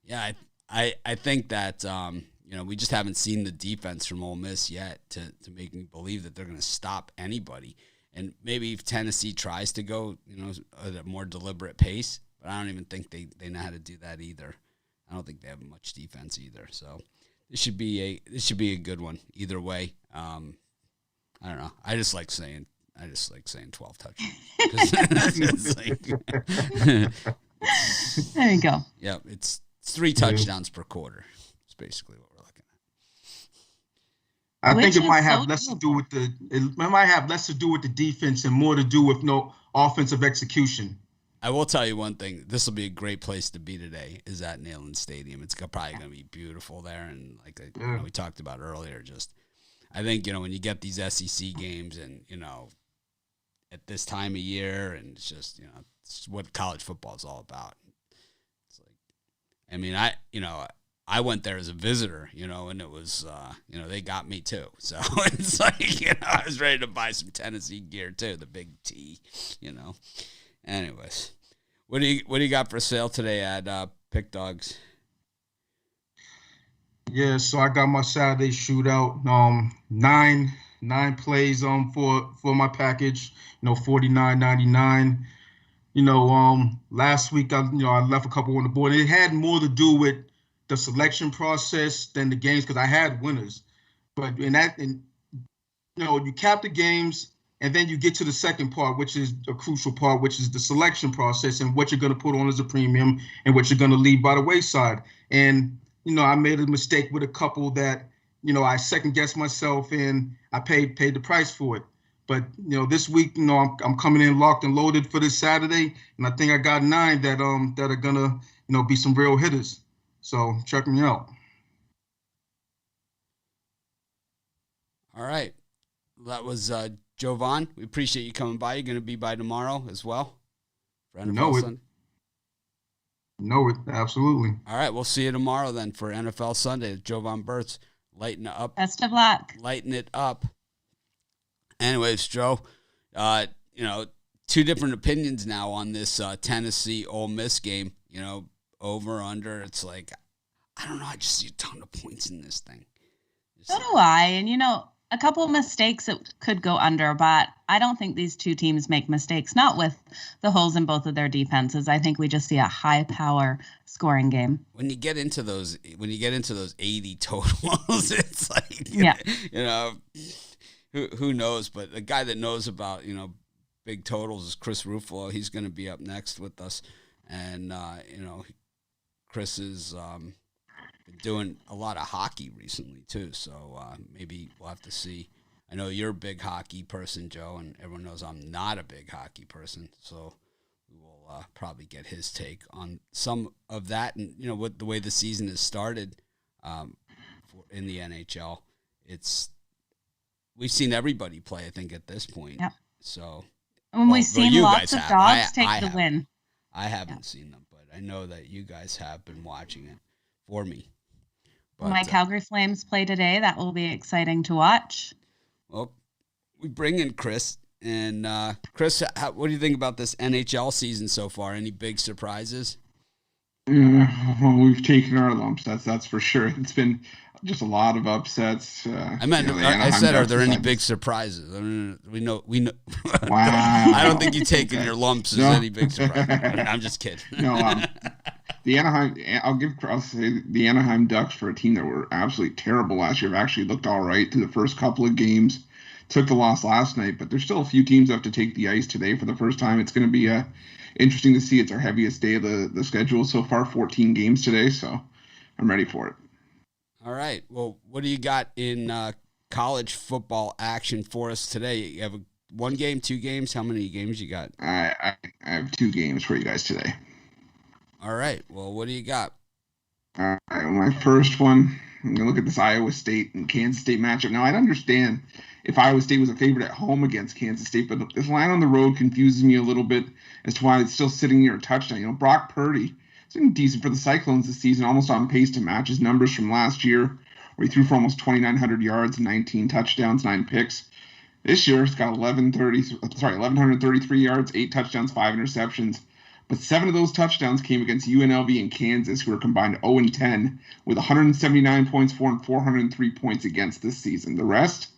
yeah, I think that, you know, we just haven't seen the defense from Ole Miss yet to make me believe that they're going to stop anybody. And maybe if Tennessee tries to go, you know, at a more deliberate pace, but I don't even think they know how to do that either. I don't think they have much defense either. So this should be a good one either way. I don't know. I just like saying 12 touchdowns. There you go. Yeah, it's 3 touchdowns per quarter. It's basically what we're looking at. I think it might have less to do with the defense and more to do with no offensive execution. I will tell you one thing. This will be a great place to be today, is at Neyland Stadium. It's probably going to be beautiful there. And like you know, we talked about earlier, just I think, you know, when you get these SEC games and, you know, at this time of year, and it's just, you know, it's what college football is all about. It's like, I mean, I went there as a visitor, and it was, they got me too. So it's like, I was ready to buy some Tennessee gear too, the big T, Anyways, what do you got for sale today at Pick Dogs? Yeah, so I got my Saturday shootout. Nine plays for my package. $49.99. Last week I left a couple on the board. It had more to do with the selection process than the games because I had winners. But you cap the games and then you get to the second part, which is a crucial part, which is the selection process and what you're going to put on as a premium and what you're going to leave by the wayside. And I made a mistake with a couple that I second guessed myself and I paid the price for it. But this week, I'm coming in locked and loaded for this Saturday, and I think I got 9 that are gonna be some real hitters. So check me out. All right, that was Jovan. We appreciate you coming by. You're gonna be by tomorrow as well for NFL Sunday. Know it, absolutely. All right, we'll see you tomorrow then for NFL Sunday. Jovan Burt's lighten it up. Best of luck. Lighten it up. Anyways, Joe, 2 different opinions now on this Tennessee Ole Miss game. Over, under. It's like, I don't know. I just see a ton of points in this thing. So do I. And, a couple of mistakes that could go under, but I don't think these 2 teams make mistakes, not with the holes in both of their defenses. I think we just see a high power scoring game. When you get into those 80 totals, it's like, who knows? But the guy that knows about, big totals is Chris Ruffalo. He's going to be up next with us. And, Chris is been doing a lot of hockey recently, too. So maybe we'll have to see. I know you're a big hockey person, Joe, and everyone knows I'm not a big hockey person. So we will probably get his take on some of that. And, with the way the season has started in the NHL, we've seen everybody play, I think, at this point. Yep. So, we've seen lots of dogs take the win. I haven't seen them, but I know that you guys have been watching it for me. But, my Calgary Flames play today. That will be exciting to watch. Well, we bring in Chris. And Chris, what do you think about this NHL season so far? Any big surprises? Well, we've taken our lumps. That's for sure. It's been just a lot of upsets. I said, are there any big surprises? I mean, we know. Wow. I don't think you taking your lumps is any big surprise. I'm just kidding. No, the Anaheim Ducks, for a team that were absolutely terrible last year, have actually looked all right through the first couple of games. Took the loss last night, but there's still a few teams that have to take the ice today for the first time. It's going to be interesting to see. It's our heaviest day of the schedule so far, 14 games today, so I'm ready for it. All right. Well, what do you got in college football action for us today? You have 1 game, 2 games? How many games you got? I have 2 games for you guys today. All right. Well, what do you got? All right. My first one, I'm going to look at this Iowa State and Kansas State matchup. Now, I'd understand if Iowa State was a favorite at home against Kansas State, but this line on the road confuses me a little bit as to why it's still sitting near a touchdown. Brock Purdy, it's been decent for the Cyclones this season, almost on pace to match his numbers from last year, where he threw for almost 2,900 yards, 19 touchdowns, 9 picks. This year, he's got 1,133 yards, 8 touchdowns, 5 interceptions. But 7 of those touchdowns came against UNLV and Kansas, who are combined 0-10, with 179 points for and 403 points against this season. The rest,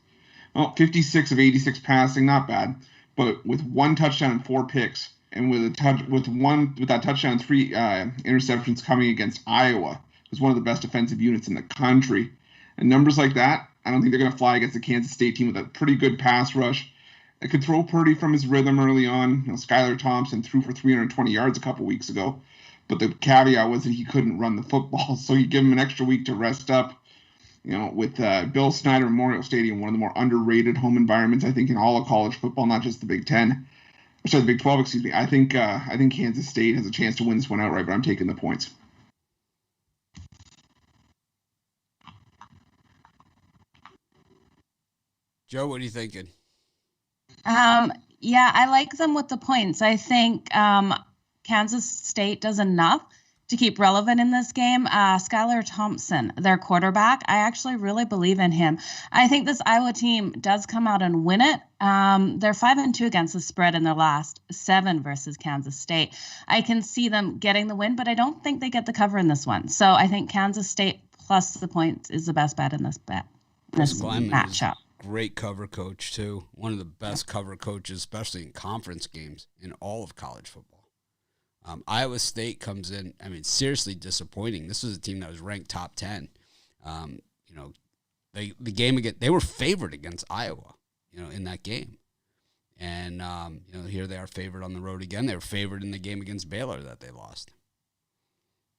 56 of 86 passing, not bad, but with 1 touchdown and 4 picks, and with that touchdown, 3 interceptions coming against Iowa, who's one of the best defensive units in the country. And numbers like that, I don't think they're going to fly against the Kansas State team with a pretty good pass rush. It could throw Purdy from his rhythm early on. Skylar Thompson threw for 320 yards a couple weeks ago, but the caveat was that he couldn't run the football, so you give him an extra week to rest up. With Bill Snyder Memorial Stadium, one of the more underrated home environments, I think, in all of college football, not just the Big 10. The Big 12, excuse me. I think Kansas State has a chance to win this one outright, but I'm taking the points. Joe, what are you thinking? Yeah, I like them with the points. I think Kansas State does enough to keep relevant in this game, Skylar Thompson, their quarterback, I actually really believe in him. I think this Iowa team does come out and win it. They're 5-2 against the spread in their last 7 versus Kansas State. I can see them getting the win, but I don't think they get the cover in this one. So I think Kansas State plus the points is the best bet in this matchup. Great cover coach too. One of the best cover coaches, especially in conference games in all of college football. Iowa State comes in, seriously disappointing. This was a team that was ranked top 10. The game again, they were favored against Iowa, in that game. And, here they are favored on the road again. They were favored in the game against Baylor that they lost.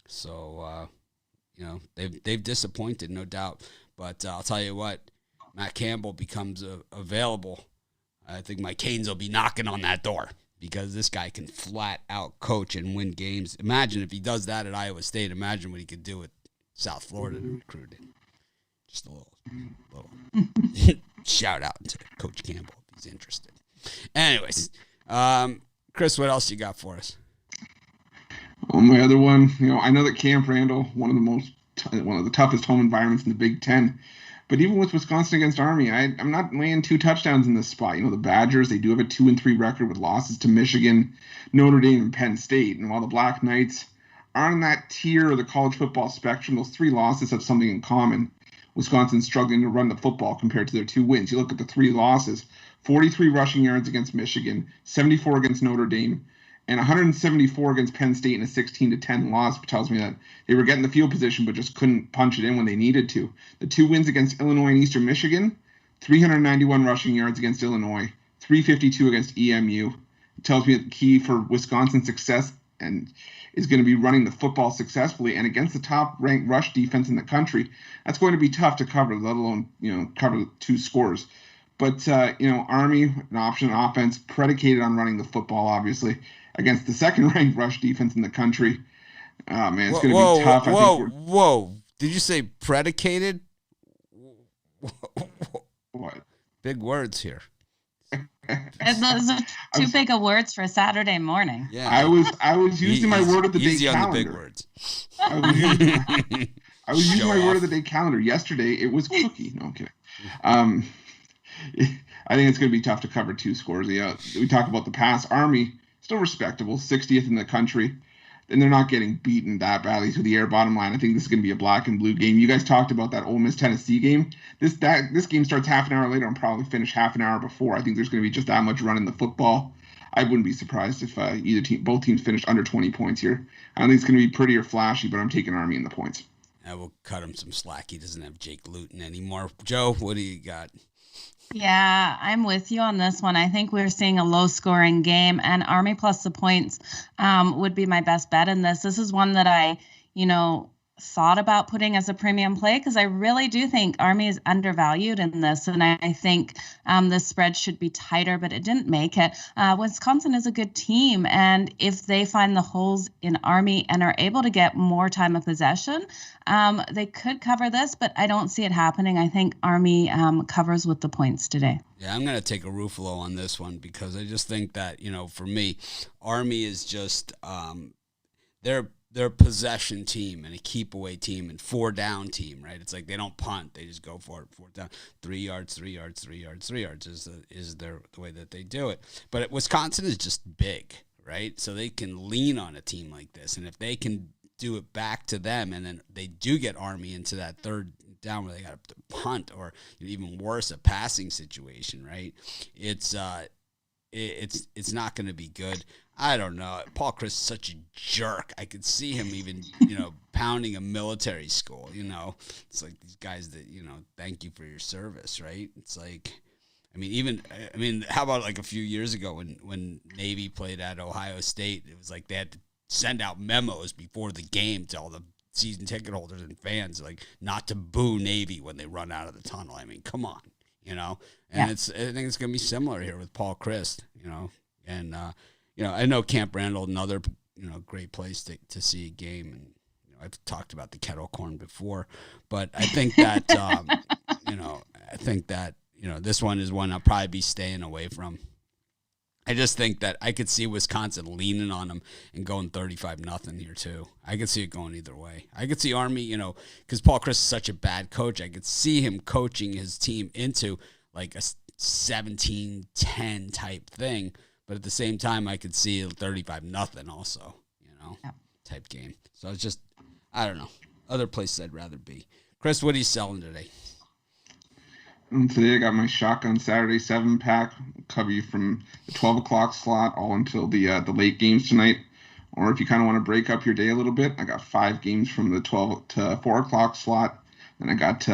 So, they've disappointed, no doubt. But I'll tell you what, Matt Campbell becomes available. I think Mike Haynes will be knocking on that door, because this guy can flat out coach and win games. Imagine if he does that at Iowa State. Imagine what he could do at South Florida recruiting. Just a little shout out to Coach Campbell if he's interested. Anyways, Chris, what else you got for us? Well, my other one, I know that Camp Randall, one of the toughest home environments in the Big Ten. But even with Wisconsin against Army, I'm not laying 2 touchdowns in this spot. The Badgers, they do have a 2-3 record with losses to Michigan, Notre Dame, and Penn State. And while the Black Knights aren't in that tier of the college football spectrum, those 3 losses have something in common. Wisconsin's struggling to run the football compared to their 2 wins. You look at the 3 losses, 43 rushing yards against Michigan, 74 against Notre Dame, and 174 against Penn State in a 16-10 loss, which tells me that they were getting the field position but just couldn't punch it in when they needed to. The 2 wins against Illinois and Eastern Michigan, 391 rushing yards against Illinois, 352 against EMU. It tells me that the key for Wisconsin's success and is going to be running the football successfully, and against the top-ranked rush defense in the country, that's going to be tough to cover, let alone cover 2 scores. But Army, an option offense predicated on running the football, obviously, against the second-ranked rush defense in the country. Man, it's going to be tough. Whoa. Did you say predicated? What? Big words here. Those are too big of words for a Saturday morning. Yeah, I was using my word of the day calendar. The big words. I was using my word of the day calendar. Yesterday, it was cookie. No, I'm kidding. I think it's going to be tough to cover 2 scores. We talk about the pass. Army, still respectable, 60th in the country. And they're not getting beaten that badly to the air. Bottom line, I think this is going to be a black and blue game. You guys talked about that Ole Miss Tennessee game. This game starts half an hour later and probably finish half an hour before. I think there's going to be just that much running the football. I wouldn't be surprised if both teams finished under 20 points here. I don't think it's going to be pretty or flashy, but I'm taking Army in the points. I will cut him some slack. He doesn't have Jake Luton anymore. Joe, what do you got? Yeah, I'm with you on this one. I think we're seeing a low-scoring game, and Army plus the points would be my best bet in this. This is one that I, thought about putting as a premium play, because I really do think Army is undervalued in this, and I think the spread should be tighter, but it didn't make it. Wisconsin is a good team, and if they find the holes in Army and are able to get more time of possession, they could cover this, but I don't see it happening. I think Army covers with the points today. Yeah, I'm going to take a Ruffalo on this one, because I just think that, for me, Army is just they're a possession team and a keep away team and 4-down team, right? It's like they don't punt; they just go for it. 4 down, 3 yards, 3 yards, 3 yards, 3 yards is the way that they do it. But Wisconsin is just big, right? So they can lean on a team like this, and if they can do it back to them, and then they do get Army into that 3rd down where they got to punt, or even worse, a passing situation, right? It's not going to be good. I don't know. Paul Chris is such a jerk. I could see him even, pounding a military school, It's like these guys that, thank you for your service, right? It's like, how about like a few years ago when Navy played at Ohio State? It was like they had to send out memos before the game to all the season ticket holders and fans, like not to boo Navy when they run out of the tunnel. Come on, And I think it's going to be similar here with Paul Chris, and, I know Camp Randall, another, great place to see a game. And, I've talked about the kettle corn before, but I think that, this one is one I'll probably be staying away from. I just think that I could see Wisconsin leaning on them and going 35-0 here too. I could see it going either way. I could see Army, because Paul Chris is such a bad coach. I could see him coaching his team into like a 17-10 type thing. But at the same time, I could see 35-0 also, type game. So it's just, I don't know. Other places I'd rather be. Chris, what are you selling today? Today I got my Shotgun Saturday 7-pack. Cover you from the 12 o'clock slot all until the late games tonight. Or if you kind of want to break up your day a little bit, I got 5 games from the 12 to 4 o'clock slot. And I got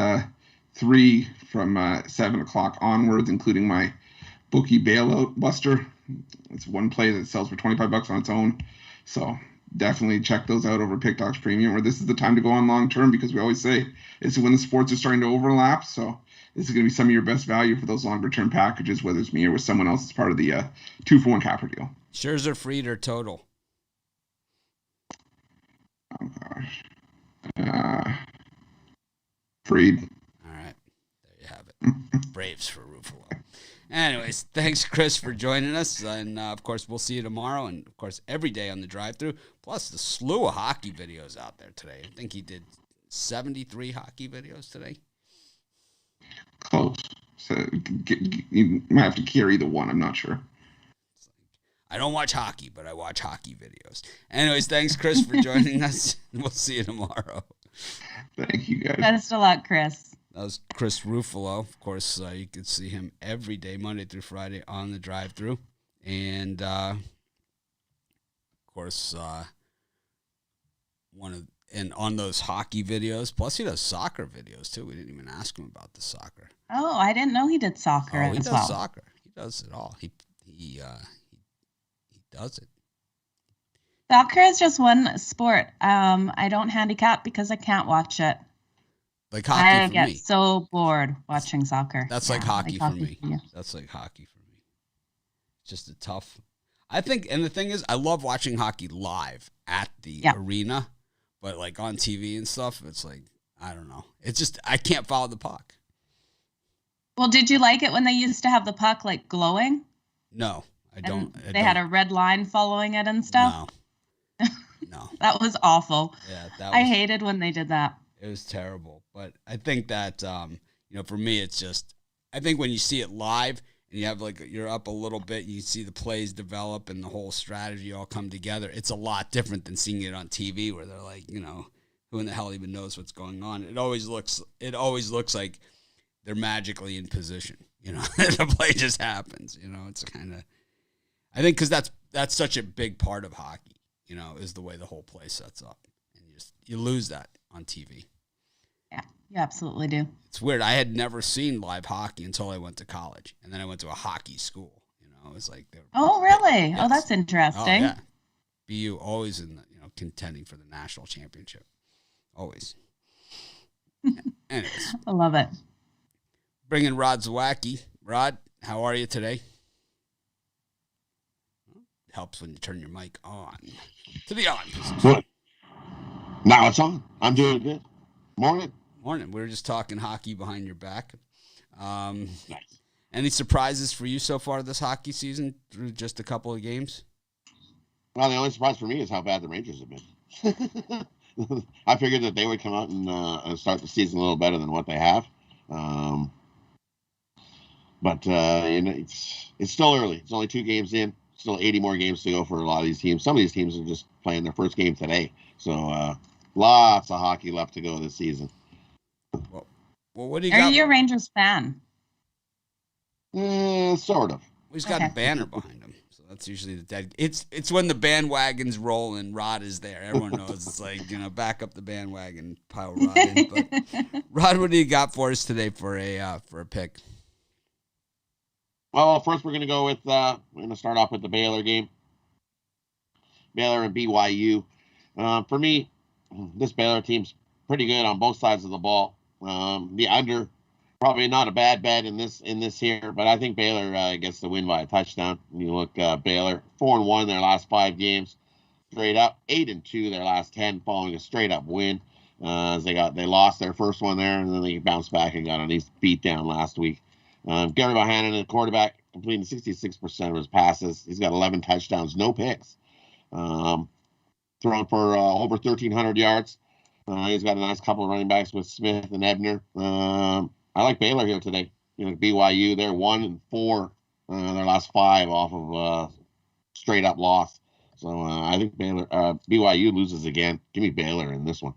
3 from 7 o'clock onwards, including my bookie bailout buster. It's one play that sells for $25 on its own. So definitely check those out over Pick Dogs Premium, or this is the time to go on long term, because we always say it's when the sports are starting to overlap. So this is going to be some of your best value for those longer term packages, whether it's me or with someone else as part of the 2-for-1 capper deal. Scherzer Fried or total? Oh gosh. Fried. All right. There you have it. Braves for Ruffalo. Anyways, thanks, Chris, for joining us. And, of course, we'll see you tomorrow. And, of course, every day on the drive-thru. Plus, the slew of hockey videos out there today. I think he did 73 hockey videos today. Close. So you might have to carry the one. I'm not sure. I don't watch hockey, but I watch hockey videos. Anyways, thanks, Chris, for joining us. We'll see you tomorrow. Thank you, guys. Best of luck, Chris. That was Chris Ruffalo. Of course, you can see him every day, Monday through Friday, on the drive-thru. And, of course, on those hockey videos. Plus, he does soccer videos, too. We didn't even ask him about the soccer. Oh, I didn't know he did soccer he as does well. soccer. He does it all. He does it. Soccer is just one sport. I don't handicap because I can't watch it. Like hockey I for get me. so bored watching soccer. That's like hockey for me. Yeah. That's like hockey for me. It's just a tough. I think, and the thing is, I love watching hockey live at the arena, but like on TV and stuff, it's like, I don't know. It's just, I can't follow the puck. Well, did you like it when they used to have the puck like glowing? No, I don't. They had a red line following it and stuff? No. That was awful. Yeah, I hated when they did that. It was terrible. But I think that, for me, it's just, I think when you see it live and you have you're up a little bit, you see the plays develop and the whole strategy all come together. It's a lot different than seeing it on TV where they're like, who in the hell even knows what's going on? It always looks like they're magically in position. The play just happens. It's kind of, I think, because that's such a big part of hockey. Is the way the whole play sets up, and you lose that on TV. Yeah, you absolutely do. It's weird. I had never seen live hockey until I went to college, and then I went to a hockey school. It was like, oh really? Yes. Oh, that's interesting. Oh, yeah. BU always in the contending for the national championship, always. Anyways, I love it. Bring in Rod Zawacki. Rod, how are you today? Helps when you turn your mic on to the on position. Good. Now it's on. I'm doing good. Morning. Morning. We were just talking hockey behind your back. Nice. Any surprises for you so far this hockey season through just a couple of games? Well, the only surprise for me is how bad the Rangers have been. I figured that they would come out and start the season a little better than what they have. But it's still early. It's only 2 games in. Still 80 more games to go for a lot of these teams. Some of these teams are just playing their first game today. So lots of hockey left to go this season. Well, what do you got? Are you a Rangers fan? Sort of. He's got a banner behind him. So that's usually the dead. It's when the bandwagon's roll and Rod is there. Everyone knows it's like, back up the bandwagon, pile Rod in. But Rod, what do you got for us today for a pick? Well, first we're going to go with, we're going to start off with the Baylor game. Baylor and BYU. For me, this Baylor team's pretty good on both sides of the ball. The under, probably not a bad bet in this here, but I think Baylor gets the win by a touchdown. You look, Baylor 4-1 their last 5 games, straight up 8-2 their last 10, following a straight up win. They lost their first one there, and then they bounced back and got a nice beat down last week. Gary Bohannon, the quarterback, completing 66% of his passes. He's got 11 touchdowns, no picks. Thrown for over 1,300 yards. He's got a nice couple of running backs with Smith and Ebner. I like Baylor here today. BYU, they're 1-4 their last 5 off of straight up loss. So I think BYU loses again. Give me Baylor in this one.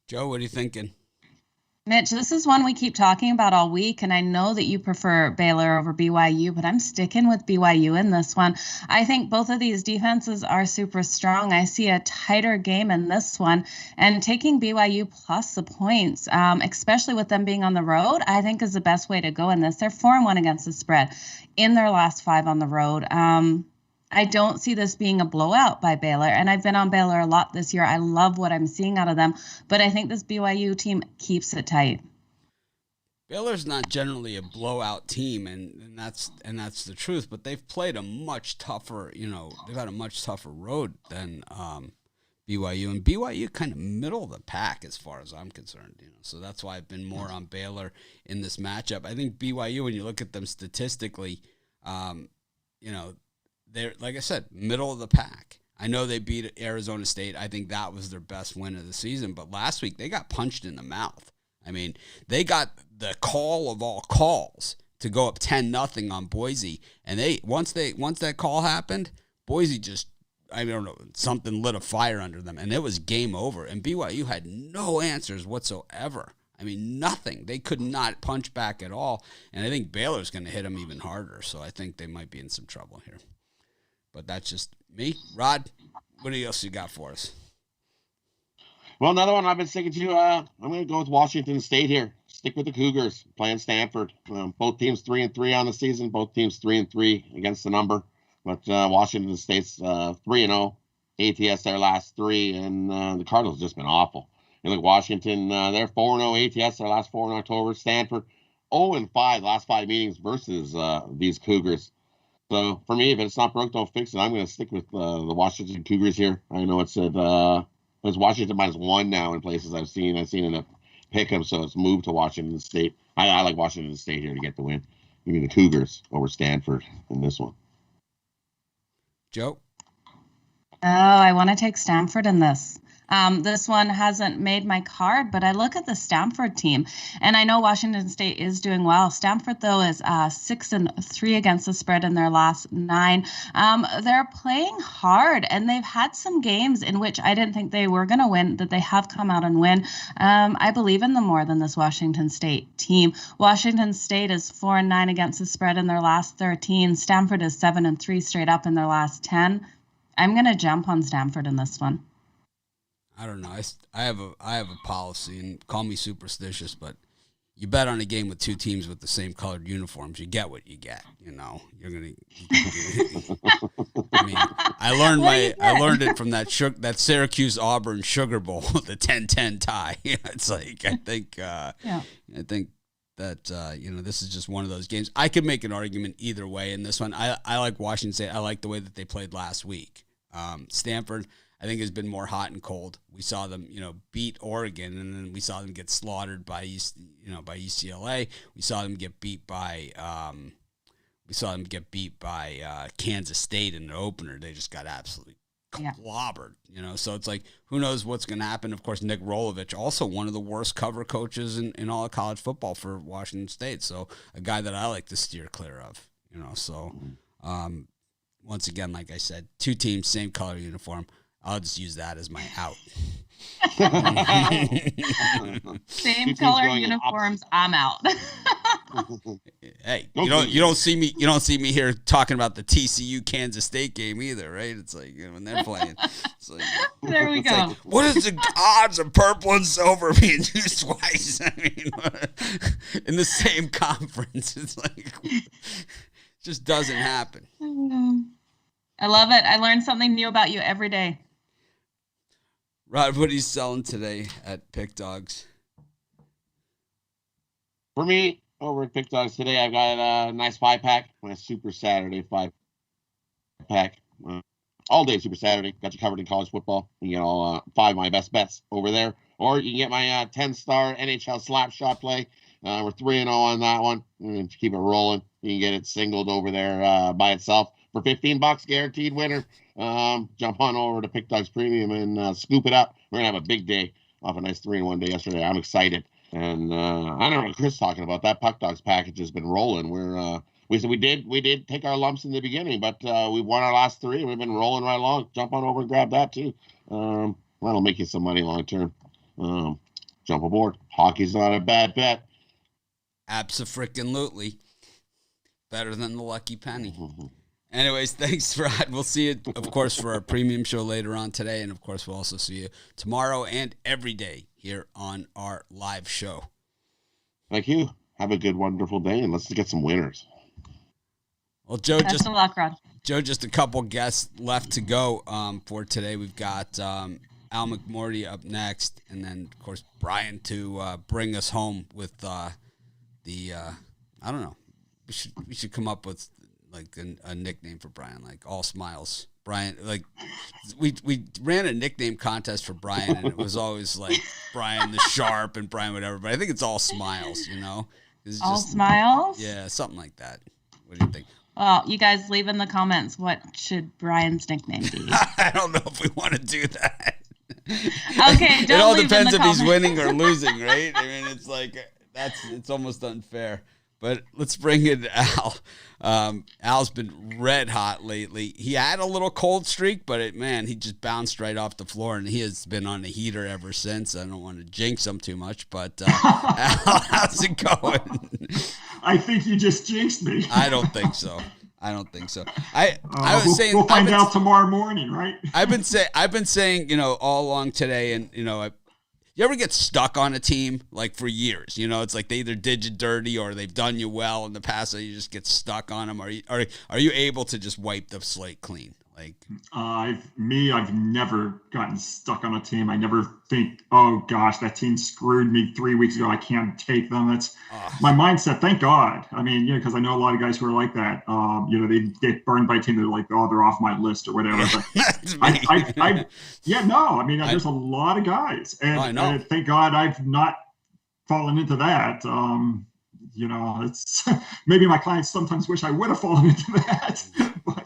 Joe, what are you thinking? Mitch, this is one we keep talking about all week, and I know that you prefer Baylor over BYU, but I'm sticking with BYU in this one. I think both of these defenses are super strong. I see a tighter game in this one, and taking BYU plus the points, especially with them being on the road, I think is the best way to go in this. They're 4-1 against the spread in their last 5 on the road. I don't see this being a blowout by Baylor, and I've been on Baylor a lot this year. I love what I'm seeing out of them, but I think this BYU team keeps it tight. Baylor's not generally a blowout team, and that's the truth. But they've played a much tougher, they've had a much tougher road than BYU, and BYU kind of middle of the pack as far as I'm concerned. So that's why I've been more on Baylor in this matchup. I think BYU, when you look at them statistically, they're, like I said, middle of the pack. I know they beat Arizona State. I think that was their best win of the season. But last week, they got punched in the mouth. I mean, they got the call of all calls to go up 10-0 on Boise. And once that call happened, Boise just, I don't know, something lit a fire under them. And it was game over. And BYU had no answers whatsoever. I mean, nothing. They could not punch back at all. And I think Baylor's going to hit them even harder. So I think they might be in some trouble here. But that's just me. Rod, what else you got for us? Well, another one I've been sticking to. I'm going to go with Washington State here. Stick with the Cougars, playing Stanford. Both teams 3-3 on the season. Both teams 3-3 against the number. But Washington State's 3-0. ATS their last 3, and the Cardinals just been awful. You look, Washington, they're 4-0 ATS their last 4 in October. Stanford 0-5 last 5 meetings versus these Cougars. So for me, if it's not broke, don't fix it. I'm going to stick with the Washington Cougars here. I know it's Washington -1 now in places I've seen. I've seen it at Pick'em, so it's moved to Washington State. I like Washington State here to get the win. Give me the Cougars over Stanford in this one. Joe? Oh, I want to take Stanford in this. This one hasn't made my card, but I look at the Stanford team, and I know Washington State is doing well. Stanford, though, is 6-3 against the spread in their last 9. They're playing hard, and they've had some games in which I didn't think they were going to win, that they have come out and win. I believe in them more than this Washington State team. Washington State is 4-9 against the spread in their last 13. Stanford is 7-3 straight up in their last 10. I'm going to jump on Stanford in this one. I don't know. I have a policy, and call me superstitious, but you bet on a game with 2 teams with the same colored uniforms, you get what you get. You're gonna. I mean, I learned it from that Syracuse Auburn Sugar Bowl, the 10-10 tie. It's like I think that this is just one of those games. I could make an argument either way in this one. I like Washington State. I like the way that they played last week. Stanford, I think, has been more hot and cold. We saw them, beat Oregon, and then we saw them get slaughtered by UCLA. We saw them get beat by Kansas State in the opener. They just got absolutely clobbered, So it's like, who knows what's going to happen? Of course, Nick Rolovich, also one of the worst cover coaches in all of college football for Washington State. So a guy that I like to steer clear of, So once again, like I said, 2 teams, same color uniform. I'll just use that as my out. Same color uniforms. I'm out. Hey, you don't see me here talking about the TCU Kansas State game either, right? It's like when they're playing. It's like, there we go. Like, what is the odds of purple and silver being used twice? I mean, in the same conference, it's like it just doesn't happen. I love it. I learn something new about you every day. Rod, what are you selling today at Pick Dogs? For me, over at Pick Dogs today, I've got a nice 5-pack, my Super Saturday 5-pack. All day Super Saturday. Got you covered in college football. You get all 5 of my best bets over there. Or you can get my 10-star NHL slap shot play We're 3-0 on that one. And keep it rolling. You can get it singled over there by itself for $15, guaranteed winner. Jump on over to Pick Dogs Premium and scoop it up. We're gonna have a big day off a nice 3-1 day yesterday. I'm excited. And I don't know what Chris talking about. That Puck Dogs package has been rolling. We did take our lumps in the beginning, but we won our last 3 and we've been rolling right along. Jump on over and grab that too. That'll make you some money long term. Jump aboard. Hockey's not a bad bet. Abso-freaking-lutely. Better than the lucky penny. Anyways, thanks, Rod. We'll see you, of course, for our premium show later on today. And, of course, we'll also see you tomorrow and every day here on our live show. Thank you. Have a good, wonderful day, and let's get some winners. Well, Joe, Best of luck, Rod. Joe, just a couple guests left to go for today. We've got Al McMorty up next, and then, of course, Brian to bring us home with I don't know. We should come up with like a nickname for Brian, like All Smiles. Brian, like we ran a nickname contest for Brian, and it was always like Brian the Sharp and Brian whatever. But I think it's All Smiles, you know. It's All just, Smiles? Yeah, something like that. What do you think? Well, you guys leave in the comments what should Brian's nickname be. I don't know if we want to do that. Okay, don't it all leave depends in if the he's comments. winning or losing, right? I mean, it's like it's almost unfair. But let's bring in Al. Al's been red hot lately. He had a little cold streak, but he just bounced right off the floor, and he has been on the heater ever since. I don't want to jinx him too much, but Al, how's it going? I think you just jinxed me. I don't think so. I was saying we'll find out tomorrow morning, right? I've been saying, all along today, and you ever get stuck on a team like for years? It's like they either did you dirty or they've done you well in the past, so you just get stuck on them. Are you able to just wipe the slate clean? Like I've never gotten stuck on a team. I never think, oh gosh, that team screwed me 3 weeks ago. I can't take them. That's my mindset. Thank God. I mean, because I know a lot of guys who are like that. They get burned by a team. They're like, oh, they're off my list or whatever. But there's a lot of guys, and thank God I've not fallen into that. It's maybe my clients sometimes wish I would have fallen into that, but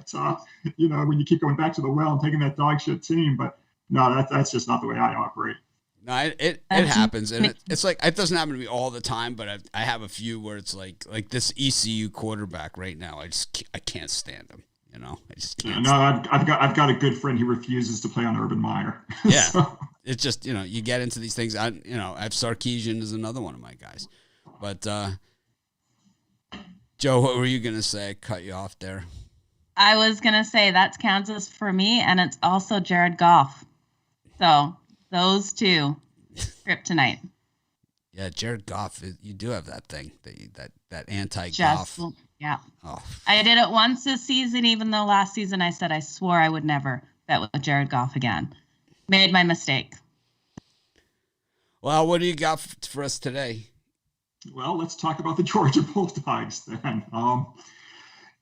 when you keep going back to the well and taking that dog shit team, but no, that's just not the way I operate. No, it happens, and it's like it doesn't happen to me all the time, but I have a few where it's like this ECU quarterback right now. I can't stand him. I just can't. I've got a good friend who refuses to play on Urban Meyer. Yeah, so. It's just you get into these things. I have Sarkisian as another one of my guys, but. Joe, what were you going to say? I cut you off there. I was going to say that's Kansas for me, and it's also Jared Goff. So those two, kryptonite. Yeah, Jared Goff, you do have that thing, that anti-Goff. Yeah. Oh. I did it once this season, even though last season I said I swore I would never bet with Jared Goff again. Made my mistake. Well, what do you got for us today? Well, let's talk about the Georgia Bulldogs then.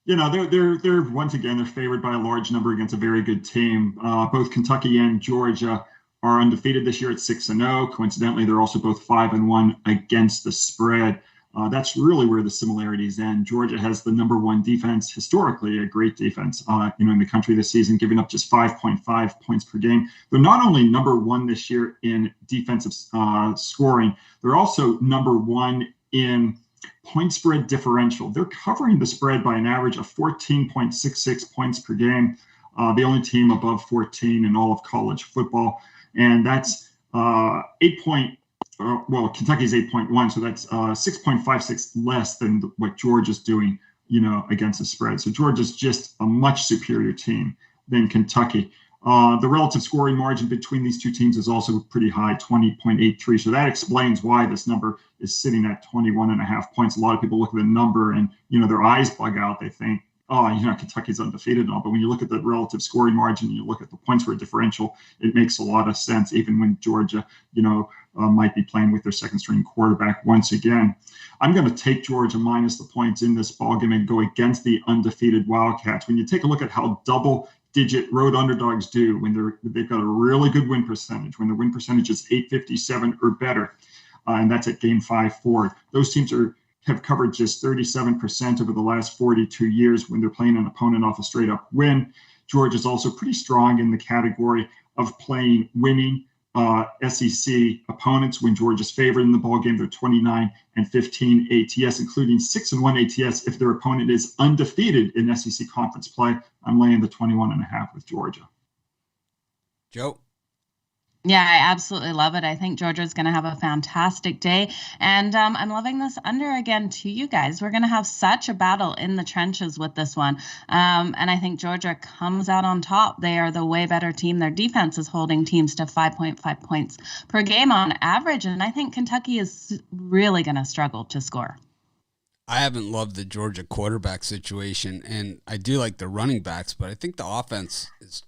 They're once again, they're favored by a large number against a very good team. Both Kentucky and Georgia are undefeated this year at 6-0. Coincidentally, they're also both 5-1 against the spread. That's really where the similarities end. Georgia has the number one defense, historically a great defense, in the country this season, giving up just 5.5 points per game. They're not only number one this year in defensive scoring, they're also number one in point spread differential. They're covering the spread by an average of 14.66 points per game, the only team above 14 in all of college football. And that's Kentucky's 8.1, so that's 6.56 less than what Georgia's doing, against the spread. So Georgia's just a much superior team than Kentucky. The relative scoring margin between these two teams is also pretty high, 20.83. So that explains why this number is sitting at 21.5 points. A lot of people look at the number and, their eyes bug out. They think, Kentucky's undefeated and all. But when you look at the relative scoring margin, you look at the points for a differential, it makes a lot of sense, even when Georgia, might be playing with their second string quarterback once again. I'm going to take Georgia minus the points in this ballgame and go against the undefeated Wildcats. When you take a look at how double-digit road underdogs do when they've got a really good win percentage, when the win percentage is 857 or better, and that's at game 5 forward. Those teams have covered just 37% over the last 42 years when they're playing an opponent off a straight up win. Georgia's also pretty strong in the category of playing winning SEC opponents. When Georgia's favored in the ball game, they're 29-15 ATS, including 6-1 ATS if their opponent is undefeated in SEC conference play. I'm laying the 21.5 with Georgia. Joe? Yeah, I absolutely love it. I think Georgia's going to have a fantastic day. And I'm loving this under again to you guys. We're going to have such a battle in the trenches with this one. And I think Georgia comes out on top. They are the way better team. Their defense is holding teams to 5.5 points per game on average. And I think Kentucky is really going to struggle to score. I haven't loved the Georgia quarterback situation, and I do like the running backs, but I think the offense is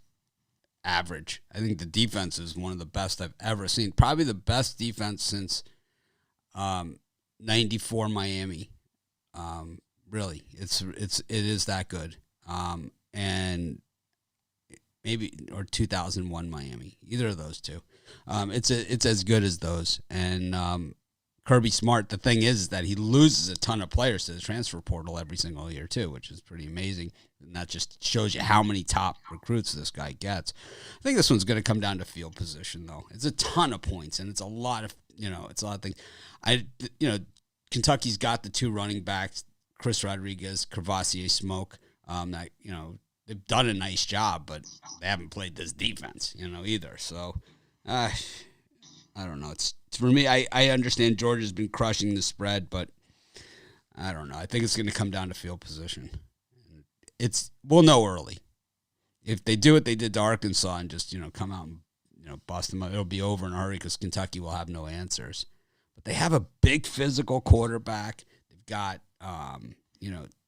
average. I think the defense is one of the best I've ever seen. Probably the best defense since 94 Miami. Really, it is that good. And maybe or 2001 Miami. Either of those two. It's as good as those. And Kirby Smart, the thing is that he loses a ton of players to the transfer portal every single year too, which is pretty amazing. And that just shows you how many top recruits this guy gets. I think this one's going to come down to field position, though. It's a ton of points, and it's a lot of things. Kentucky's got the two running backs, Chris Rodriguez, Crevassier Smoke. That they've done a nice job, but they haven't played this defense, either. So, I don't know. It's for me. I understand Georgia's been crushing the spread, but I don't know. I think it's going to come down to field position. We'll know early. If they do what they did to Arkansas and just come out and bust them up, it'll be over in a hurry because Kentucky will have no answers. But they have a big physical quarterback. They've got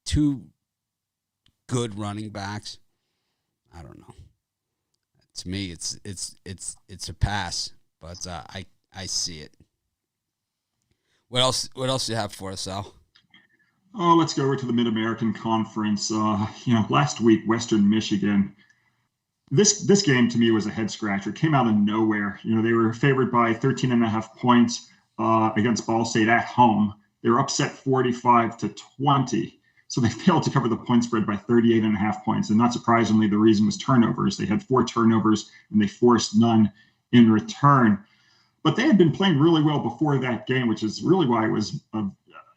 two good running backs. I don't know. To me, it's a pass, but I see it. What else do you have for us, Al? Oh, let's go over to the Mid-American Conference. Last week, Western Michigan. This game to me was a head scratcher. It came out of nowhere. They were favored by 13.5 points against Ball State at home. They were upset 45-20. So they failed to cover the point spread by 38.5 points. And not surprisingly, the reason was turnovers. They had 4 turnovers and they forced none in return. But they had been playing really well before that game, which is really why it was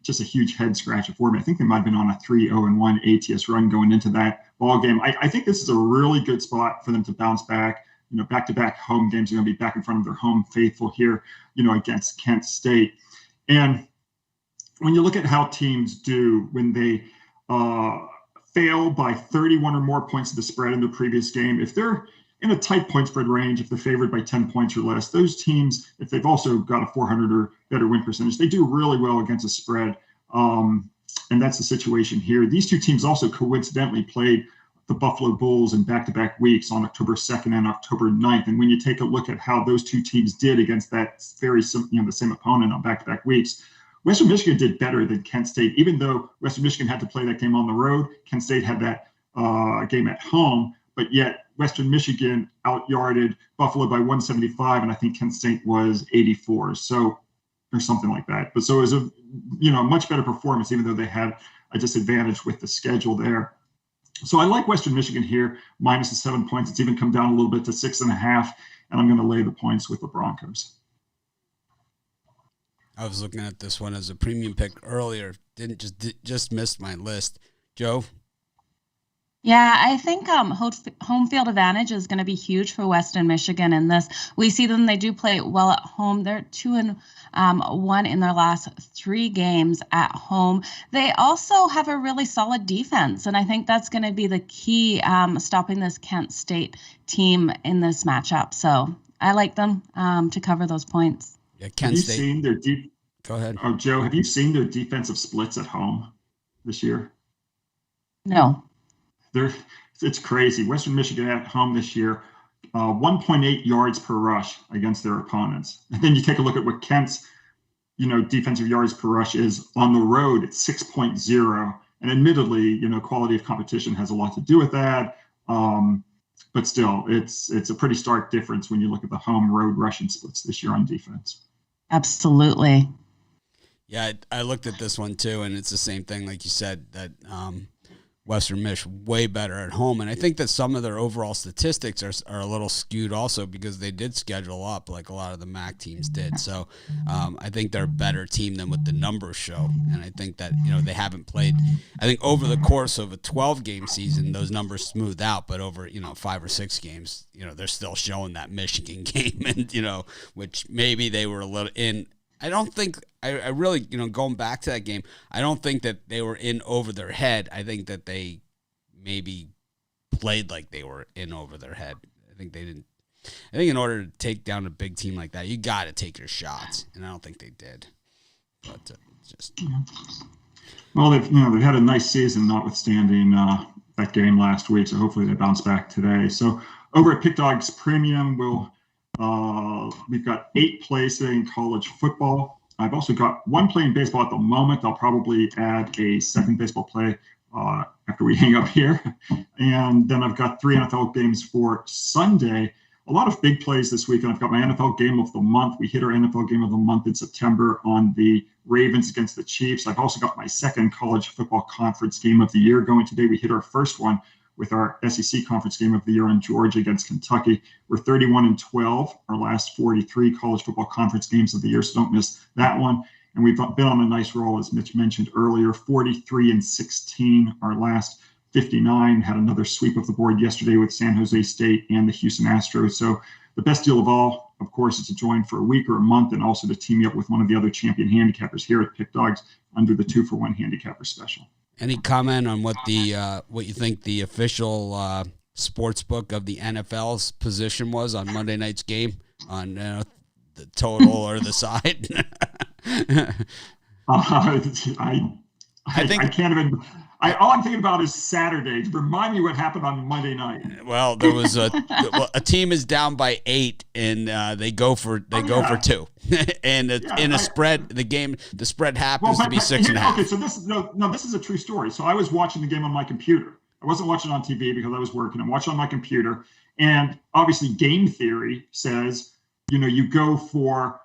just a huge head scratcher for me. I think they might have been on a 3-0-1 ATS run going into that ball game. I think this is a really good spot for them to bounce back. Back-to-back home games are going to be back in front of their home faithful here, against Kent State. And when you look at how teams do when they fail by 31 or more points of the spread in the previous game, if they're in a tight point spread range, if they're favored by 10 points or less, those teams, if they've also got a 400 or better win percentage, they do really well against a spread. And that's the situation here. These two teams also coincidentally played the Buffalo Bulls in back-to-back weeks on October 2nd and October 9th. And when you take a look at how those two teams did against that the same opponent on back-to-back weeks, Western Michigan did better than Kent State. Even though Western Michigan had to play that game on the road, Kent State had that game at home, but yet Western Michigan out-yarded Buffalo by 175, and I think Kent State was 84, or something like that. But so it was a much better performance, even though they had a disadvantage with the schedule there. So I like Western Michigan here, minus the 7 points. It's even come down a little bit to 6.5, and I'm going to lay the points with the Broncos. I was looking at this one as a premium pick earlier. Just missed my list. Joe? Yeah, I think home field advantage is going to be huge for Western Michigan in this. We see them; they do play well at home. They're 2-1 in their last 3 games at home. They also have a really solid defense, and I think that's going to be the key stopping this Kent State team in this matchup. So I like them to cover those points. Yeah, Kent State. Have you seen their Go ahead. Oh, Joe, have you seen their defensive splits at home this year? No. It's crazy. Western Michigan at home this year, 1.8 yards per rush against their opponents. And then you take a look at what Kent's, defensive yards per rush is on the road. It's 6.0. And admittedly, quality of competition has a lot to do with that. But still, it's a pretty stark difference when you look at the home road rushing splits this year on defense. Absolutely. Yeah, I looked at this one too, and it's the same thing, like you said, that Western Mich way better at home, and I think that some of their overall statistics are a little skewed also because they did schedule up like a lot of the MAC teams did. So I think they're a better team than what the numbers show, and I think that they haven't played. I think over the course of a 12-game season, those numbers smooth out, but over 5 or 6 games, they're still showing that Michigan game, and which maybe they were a little in. I don't think I really, going back to that game, I don't think that they were in over their head. I think that they maybe played like they were in over their head. I think they didn't. I think in order to take down a big team like that, you got to take your shots, and I don't think they did. But just well, they've had a nice season, notwithstanding that game last week. So hopefully they bounce back today. So over at Pick Dogs Premium, we've got 8 plays today in college football. I've also got 1 play in baseball at the moment. I'll probably add a 2nd baseball play after we hang up here. And then I've got 3 NFL games for Sunday. A lot of big plays this week. And I've got my NFL game of the month. We hit our NFL game of the month in September on the Ravens against the Chiefs. I've also got my 2nd college football conference game of the year going today. We hit our first one with our SEC conference game of the year on Georgia against Kentucky. We're 31-12, our last 43 college football conference games of the year, so don't miss that one. And we've been on a nice roll, as Mitch mentioned earlier, 43-16, our last 59. Had another sweep of the board yesterday with San Jose State and the Houston Astros. So the best deal of all, of course, is to join for a week or a month and also to team you up with one of the other champion handicappers here at Pick Dogs under the 2-for-1 handicapper special. Any comment on what you think the official sports book of the NFL's position was on Monday night's game on the total or the side? I can't even. All I'm thinking about is Saturday. Remind me what happened on Monday night. Well, there was a team is down by 8 and they go for 2, and in a spread, the spread happens to be 6.5. Okay, so this is a true story. So I was watching the game on my computer. I wasn't watching on TV because I was working. I'm watching on my computer, and obviously, game theory says you go for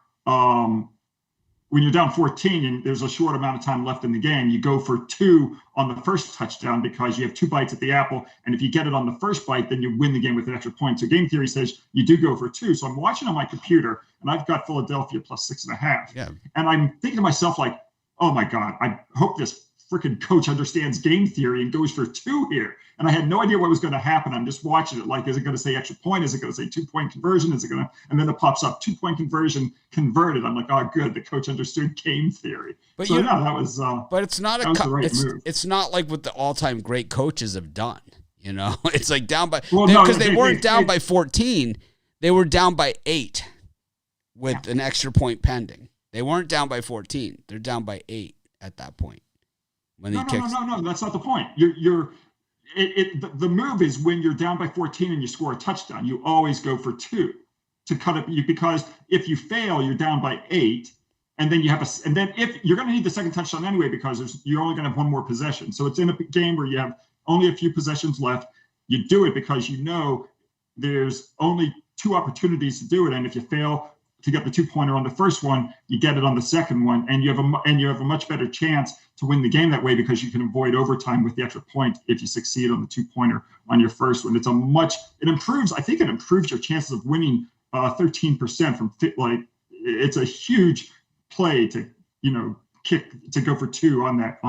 when you're down 14 and there's a short amount of time left in the game, you go for 2 on the first touchdown because you have 2 bites at the apple. And if you get it on the first bite, then you win the game with an extra point. So game theory says you do go for 2. So I'm watching on my computer and I've got Philadelphia plus 6.5. Yeah. And I'm thinking to myself, like, oh my God, I hope this freaking coach understands game theory and goes for 2 here. And I had no idea what was going to happen. I'm just watching it. Like, is it going to say extra point? Is it going to say 2-point conversion? Is it going to, and then it pops up 2-point conversion converted. I'm like, oh, good. The coach understood game theory. But so that was, but it's not it's not like what the all-time great coaches have done. It's like down by, because they weren't down by 14. They were down by 8 with an extra point pending. They weren't down by 14. They're down by 8 at that point. When no, that's not the point. The move is when you're down by 14 and you score a touchdown, you always go for 2 to cut it, because if you fail, you're down by 8, and then if you're going to need the second touchdown anyway, because you're only going to have 1 more possession. So it's in a game where you have only a few possessions left. You do it because there's only 2 opportunities to do it, and if you fail to get the 2-pointer on the first one, you get it on the second one, and you have a much better chance to win the game that way because you can avoid overtime with the extra point if you succeed on the 2-pointer on your first one. It improves your chances of winning 13% from it's a huge play to kick to go for 2 on that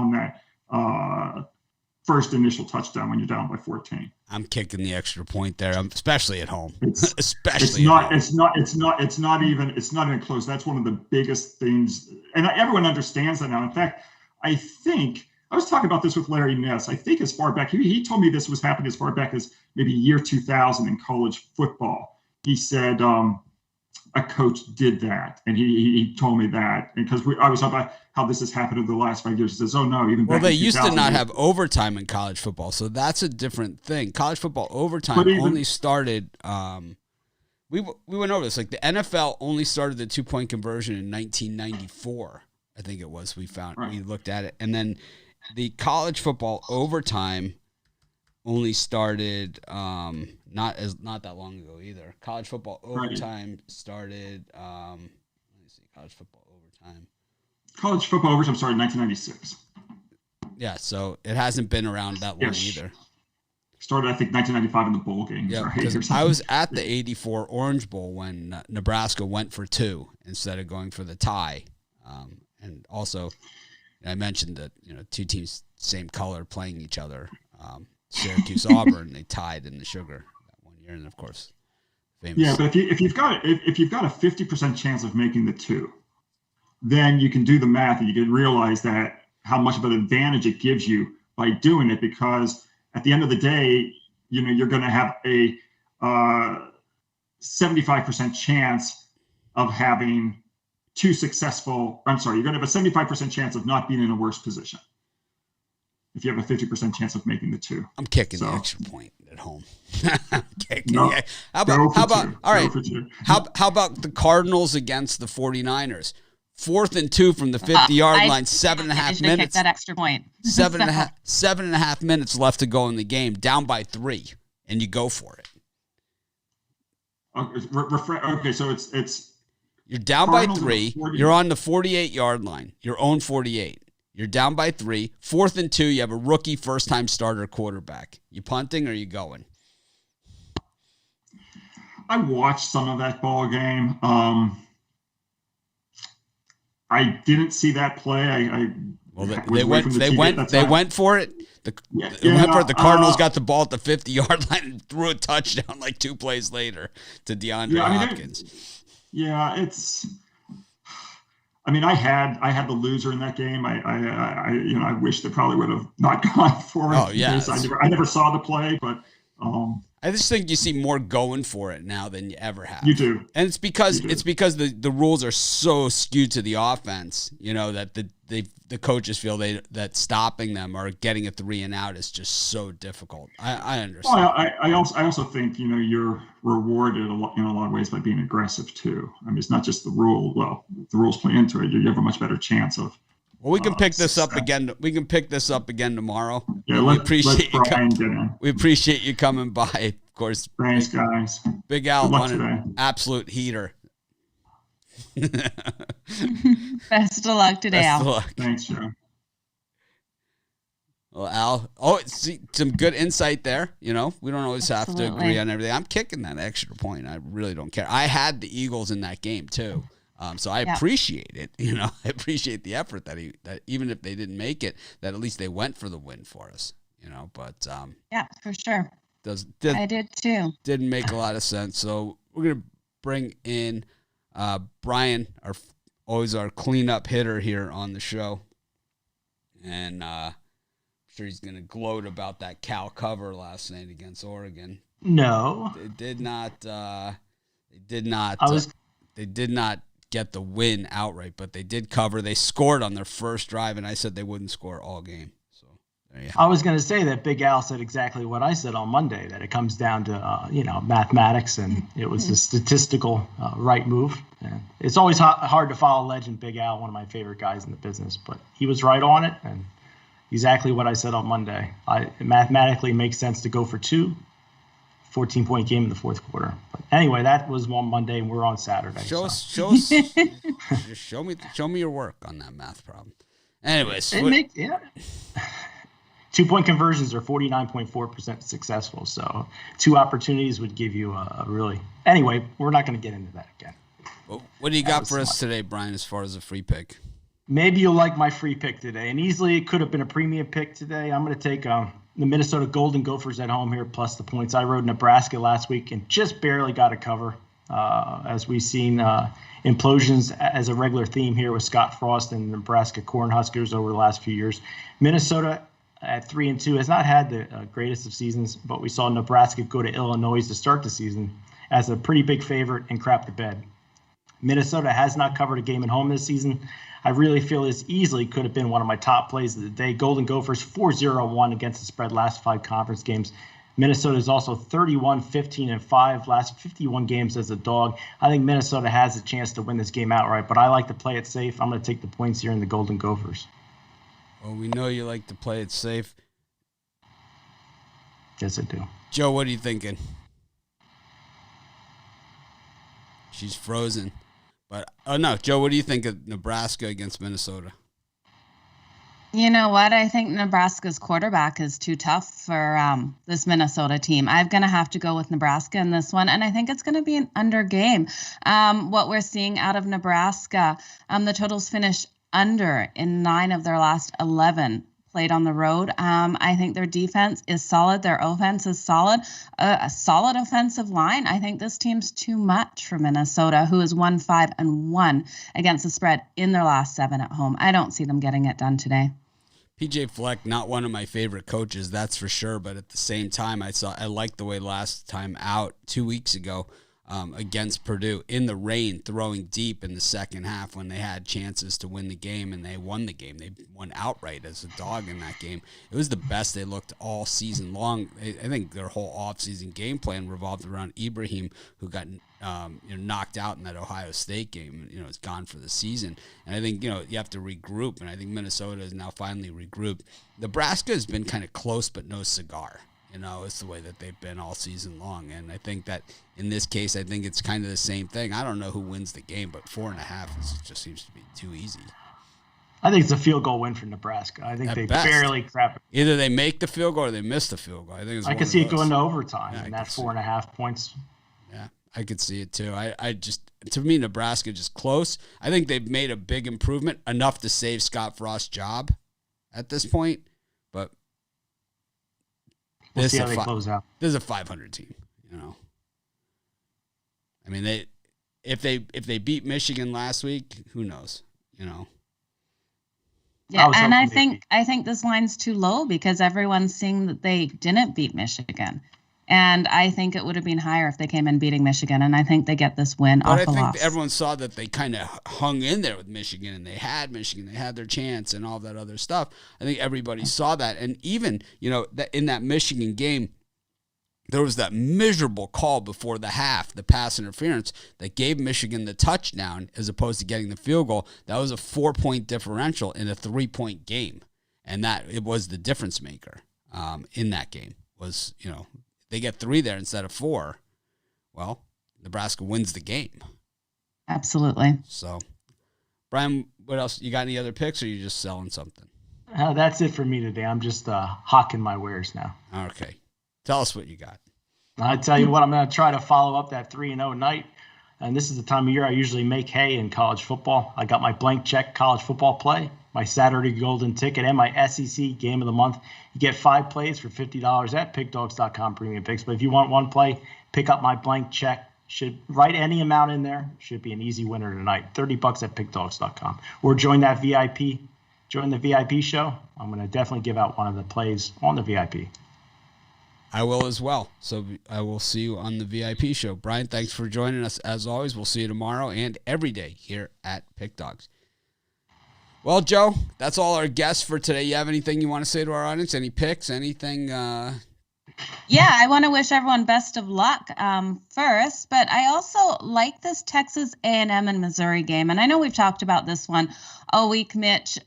first initial touchdown when you're down by 14. I'm kicking the extra point there, it's home. It's not even close. That's one of the biggest things, and everyone understands that now. In fact, I think I was talking about this with Larry Ness. I think as far back, he told me this was happening as far back as maybe year 2000 in college football. He said a coach did that, and he told me that, and because I was talking about how this has happened over the last 5 years. He saes, "Oh no, even back they in used to not have overtime in college football, so that's a different thing. College football overtime only started. We went over this. Like the NFL only started the 2-point conversion in 1994. I think it was. We looked at it, and then the college football overtime only started not that long ago either. College football overtime started. Let me see. college football overtime? College football overtime started in 1996. Yeah, so it hasn't been around that long either. Started, I think, 1995 in the bowl games. Yeah, Right? because I was at the '84 Orange Bowl when Nebraska went for 2 instead of going for the tie, and also I mentioned that 2 teams same color playing each other. Syracuse Auburn, they tied in the Sugar that one year, and of course, famous. Yeah, but if you've got a 50% chance of making the 2, then you can do the math and you can realize that how much of an advantage it gives you by doing it, because at the end of the day, you're going to have a 75% chance of having 2 successful. I'm sorry, you're going to have a 75% chance of not being in a worse position if you have a 50% chance of making the 2. I'm kicking the extra point at home. I'm kicking No, how about all right? for 2. How about the Cardinals against the 49ers? 4th and 2 from the 50-yard line, 7.5 minutes. Kick that extra point. 7.5 minutes left to go in the game, down by 3, and you go for it. Okay, so it's you're down by 3. You're on the 48-yard line, your own 48. You're down by 3. 4th and 2. You have a rookie first-time starter quarterback. You punting or you going? I watched some of that ball game. I didn't see that play. They went for it. The Cardinals got the ball at the 50-yard line and threw a touchdown like 2 plays later to DeAndre Hopkins. I had the loser in that game. I wish they probably would have not gone for it. Oh yeah, I never saw the play, but I just think you see more going for it now than you ever have. You do, and it's because the rules are so skewed to the offense. That the coaches feel that stopping them or getting a 3 and out is just so difficult. I understand. Well, I also think you're rewarded in a lot of ways by being aggressive too. I mean, it's not just the rule. Well, the rules play into it. You have a much better chance of. Well, we can pick this up again. We can pick this up again tomorrow. Yeah, we appreciate you. We appreciate you coming by. Of course. Thanks, guys. Big Al on an absolute heater. Best of luck today, Al. Luck. Thanks, Joe. Well, Al, see, some good insight there. We don't always have to agree on everything. I'm kicking that extra point. I really don't care. I had the Eagles in that game too. So I appreciate it. I appreciate the effort that even if they didn't make it, that at least they went for the win for us. But yeah, for sure. I did too. Didn't make a lot of sense. So we're gonna bring in Brian, always our cleanup hitter here on the show, and I'm sure he's gonna gloat about that Cal cover last night against Oregon. No, they did not. They did not get the win outright, but they did cover. They scored on their first drive, and I said they wouldn't score all game. So there you have I was going to say that Big Al said exactly what I said on Monday, that it comes down to mathematics, and it was a statistical right move. And it's always hard to follow legend Big Al, one of my favorite guys in the business, but he was right on it, and exactly what I said on Monday. It mathematically makes sense to go for 2. 14-point game in the fourth quarter. But anyway, that was one Monday, and we're on Saturday. Show us. Just show me your work on that math problem. Anyways, 2-point conversions are 49.4% successful. So 2 opportunities would give you a really. Anyway, we're not going to get into that again. Well, what do you got for us today, Brian? As far as a free pick, maybe you'll like my free pick today, and easily it could have been a premium pick today. I'm going to take the Minnesota Golden Gophers at home here, plus the points. I rode Nebraska last week and just barely got a cover. As we've seen implosions as a regular theme here with Scott Frost and Nebraska Cornhuskers over the last few years. Minnesota at 3-2 has not had the greatest of seasons, but we saw Nebraska go to Illinois to start the season as a pretty big favorite and crap the bed. Minnesota has not covered a game at home this season. I really feel this easily could have been one of my top plays of the day. Golden Gophers 4-0-1 against the spread last 5 conference games. Minnesota is also 31-15-5 last 51 games as a dog. I think Minnesota has a chance to win this game outright, but I like to play it safe. I'm going to take the points here in the Golden Gophers. Well, we know you like to play it safe. Yes, I do. Joe, what are you thinking? She's frozen. But no, Joe, what do you think of Nebraska against Minnesota? You know what? I think Nebraska's quarterback is too tough for this Minnesota team. I'm going to have to go with Nebraska in this one, and I think it's going to be an under game. What we're seeing out of Nebraska, the totals finished under in 9 of their last 11 played on the road. I think their defense is solid. Their offense is solid. A solid offensive line. I think this team's too much for Minnesota, who has won 5-1 against the spread in their last 7 at home. I don't see them getting it done today. PJ Fleck, not one of my favorite coaches, that's for sure. But at the same time, I liked the way last time out 2 weeks ago against Purdue in the rain, throwing deep in the second half when they had chances to win the game, and they won the game. They won outright as a dog in that game. It was the best they looked all season long. I think their whole offseason game plan revolved around Ibrahim, who got knocked out in that Ohio State game. Is gone for the season. And I think, you have to regroup, and I think Minnesota is now finally regrouped. Nebraska has been kind of close but no cigar. It's the way that they've been all season long. And I think that in this case, I think it's kind of the same thing. I don't know who wins the game, but 4.5 just seems to be too easy. I think it's a field goal win for Nebraska. I think At they best. barely crap it. Either they make the field goal or they miss the field goal. I think I could see it going to overtime, Yeah, and that's 4.5 points. Yeah, I could see it too. To me, Nebraska just close. I think they've made a big improvement, enough to save Scott Frost's job at this point. But We'll see how they close out. This is a 500 team. I mean, if they beat Michigan last week, who knows? Yeah, and I think this line's too low because everyone's seeing that they didn't beat Michigan. And I think it would have been higher if they came in beating Michigan, and I think they get this win off a loss. But I think everyone saw that they kind of hung in there with Michigan, and they had Michigan, they had their chance, and all that other stuff. I think everybody saw that, and even that in that Michigan game, there was that miserable call before the half, the pass interference that gave Michigan the touchdown as opposed to getting the field goal. That was a 4-point differential in a 3-point game, and that it was the difference maker in that game. Was they get 3 there instead of 4, well, Nebraska wins the game. Absolutely. So, Brian, what else? You got any other picks, or are you just selling something? That's it for me today. I'm just hawking my wares now. Okay. Tell us what you got. I tell you what, I'm going to try to follow up that 3-0 night. And this is the time of year I usually make hay in college football. I got my blank check college football play, my Saturday golden ticket, and my SEC game of the month. You get 5 plays for $50 at pickdogs.com premium picks. But if you want 1 play, pick up my blank check. Should write any amount in there. Should be an easy winner tonight. $30 at pickdogs.com. Or join that VIP. Join the VIP show. I'm going to definitely give out one of the plays on the VIP. I will as well. So I will see you on the VIP show. Brian, thanks for joining us. As always, we'll see you tomorrow and every day here at Pick Dogs. Well, Joe, that's all our guests for today. You have anything you want to say to our audience? Any picks? Anything? Yeah, I want to wish everyone best of luck first, but I also like this Texas A&M and Missouri game. And I know we've talked about this one all week, Mitch.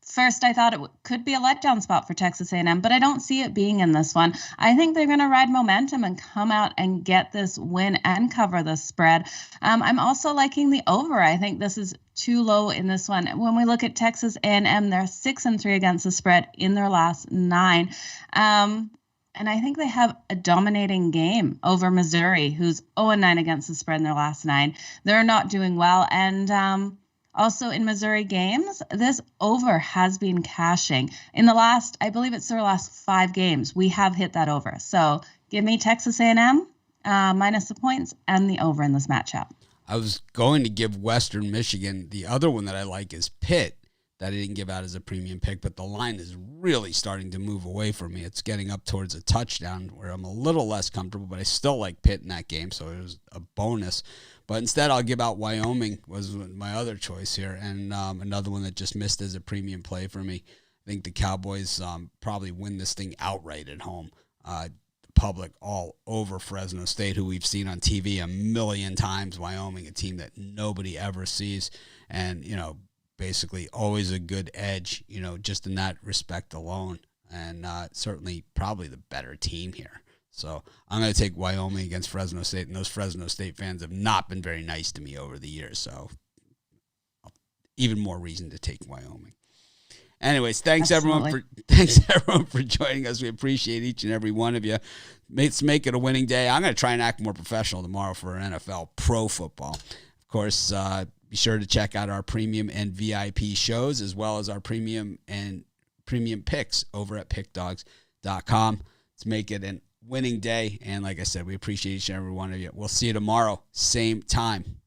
First, I thought it could be a letdown spot for Texas A&M, but I don't see it being in this one. I think they're going to ride momentum and come out and get this win and cover the spread. I'm also liking the over. I think this is too low in this one. When we look at Texas A&M, they're 6-3 against the spread in their last 9. And I think they have a dominating game over Missouri, who's 0-9 against the spread in their last 9. They're not doing well. And also in Missouri games, this over has been cashing. In the last, I believe it's their last 5 games, we have hit that over. So give me Texas A&M minus the points and the over in this matchup. I was going to give Western Michigan. The other one that I like is Pitt, that I didn't give out as a premium pick, but the line is really starting to move away from me. It's getting up towards a touchdown where I'm a little less comfortable, but I still like Pitt in that game, so it was a bonus. But instead, I'll give out Wyoming was my other choice here, and another one that just missed as a premium play for me. I think the Cowboys probably win this thing outright at home. The public all over Fresno State, who we've seen on TV a million times. Wyoming, a team that nobody ever sees, and basically always a good edge, just in that respect alone, and certainly probably the better team here. So I'm going to take Wyoming against Fresno State, and those Fresno State fans have not been very nice to me over the years. So even more reason to take Wyoming. Anyways, thanks everyone for joining us. We appreciate each and every one of you. Let's make it a winning day. I'm going to try and act more professional tomorrow for NFL pro football. Of course, be sure to check out our premium and VIP shows, as well as our premium and premium picks over at pickdogs.com. Let's make it a winning day. And like I said, we appreciate each and every one of you. We'll see you tomorrow, same time.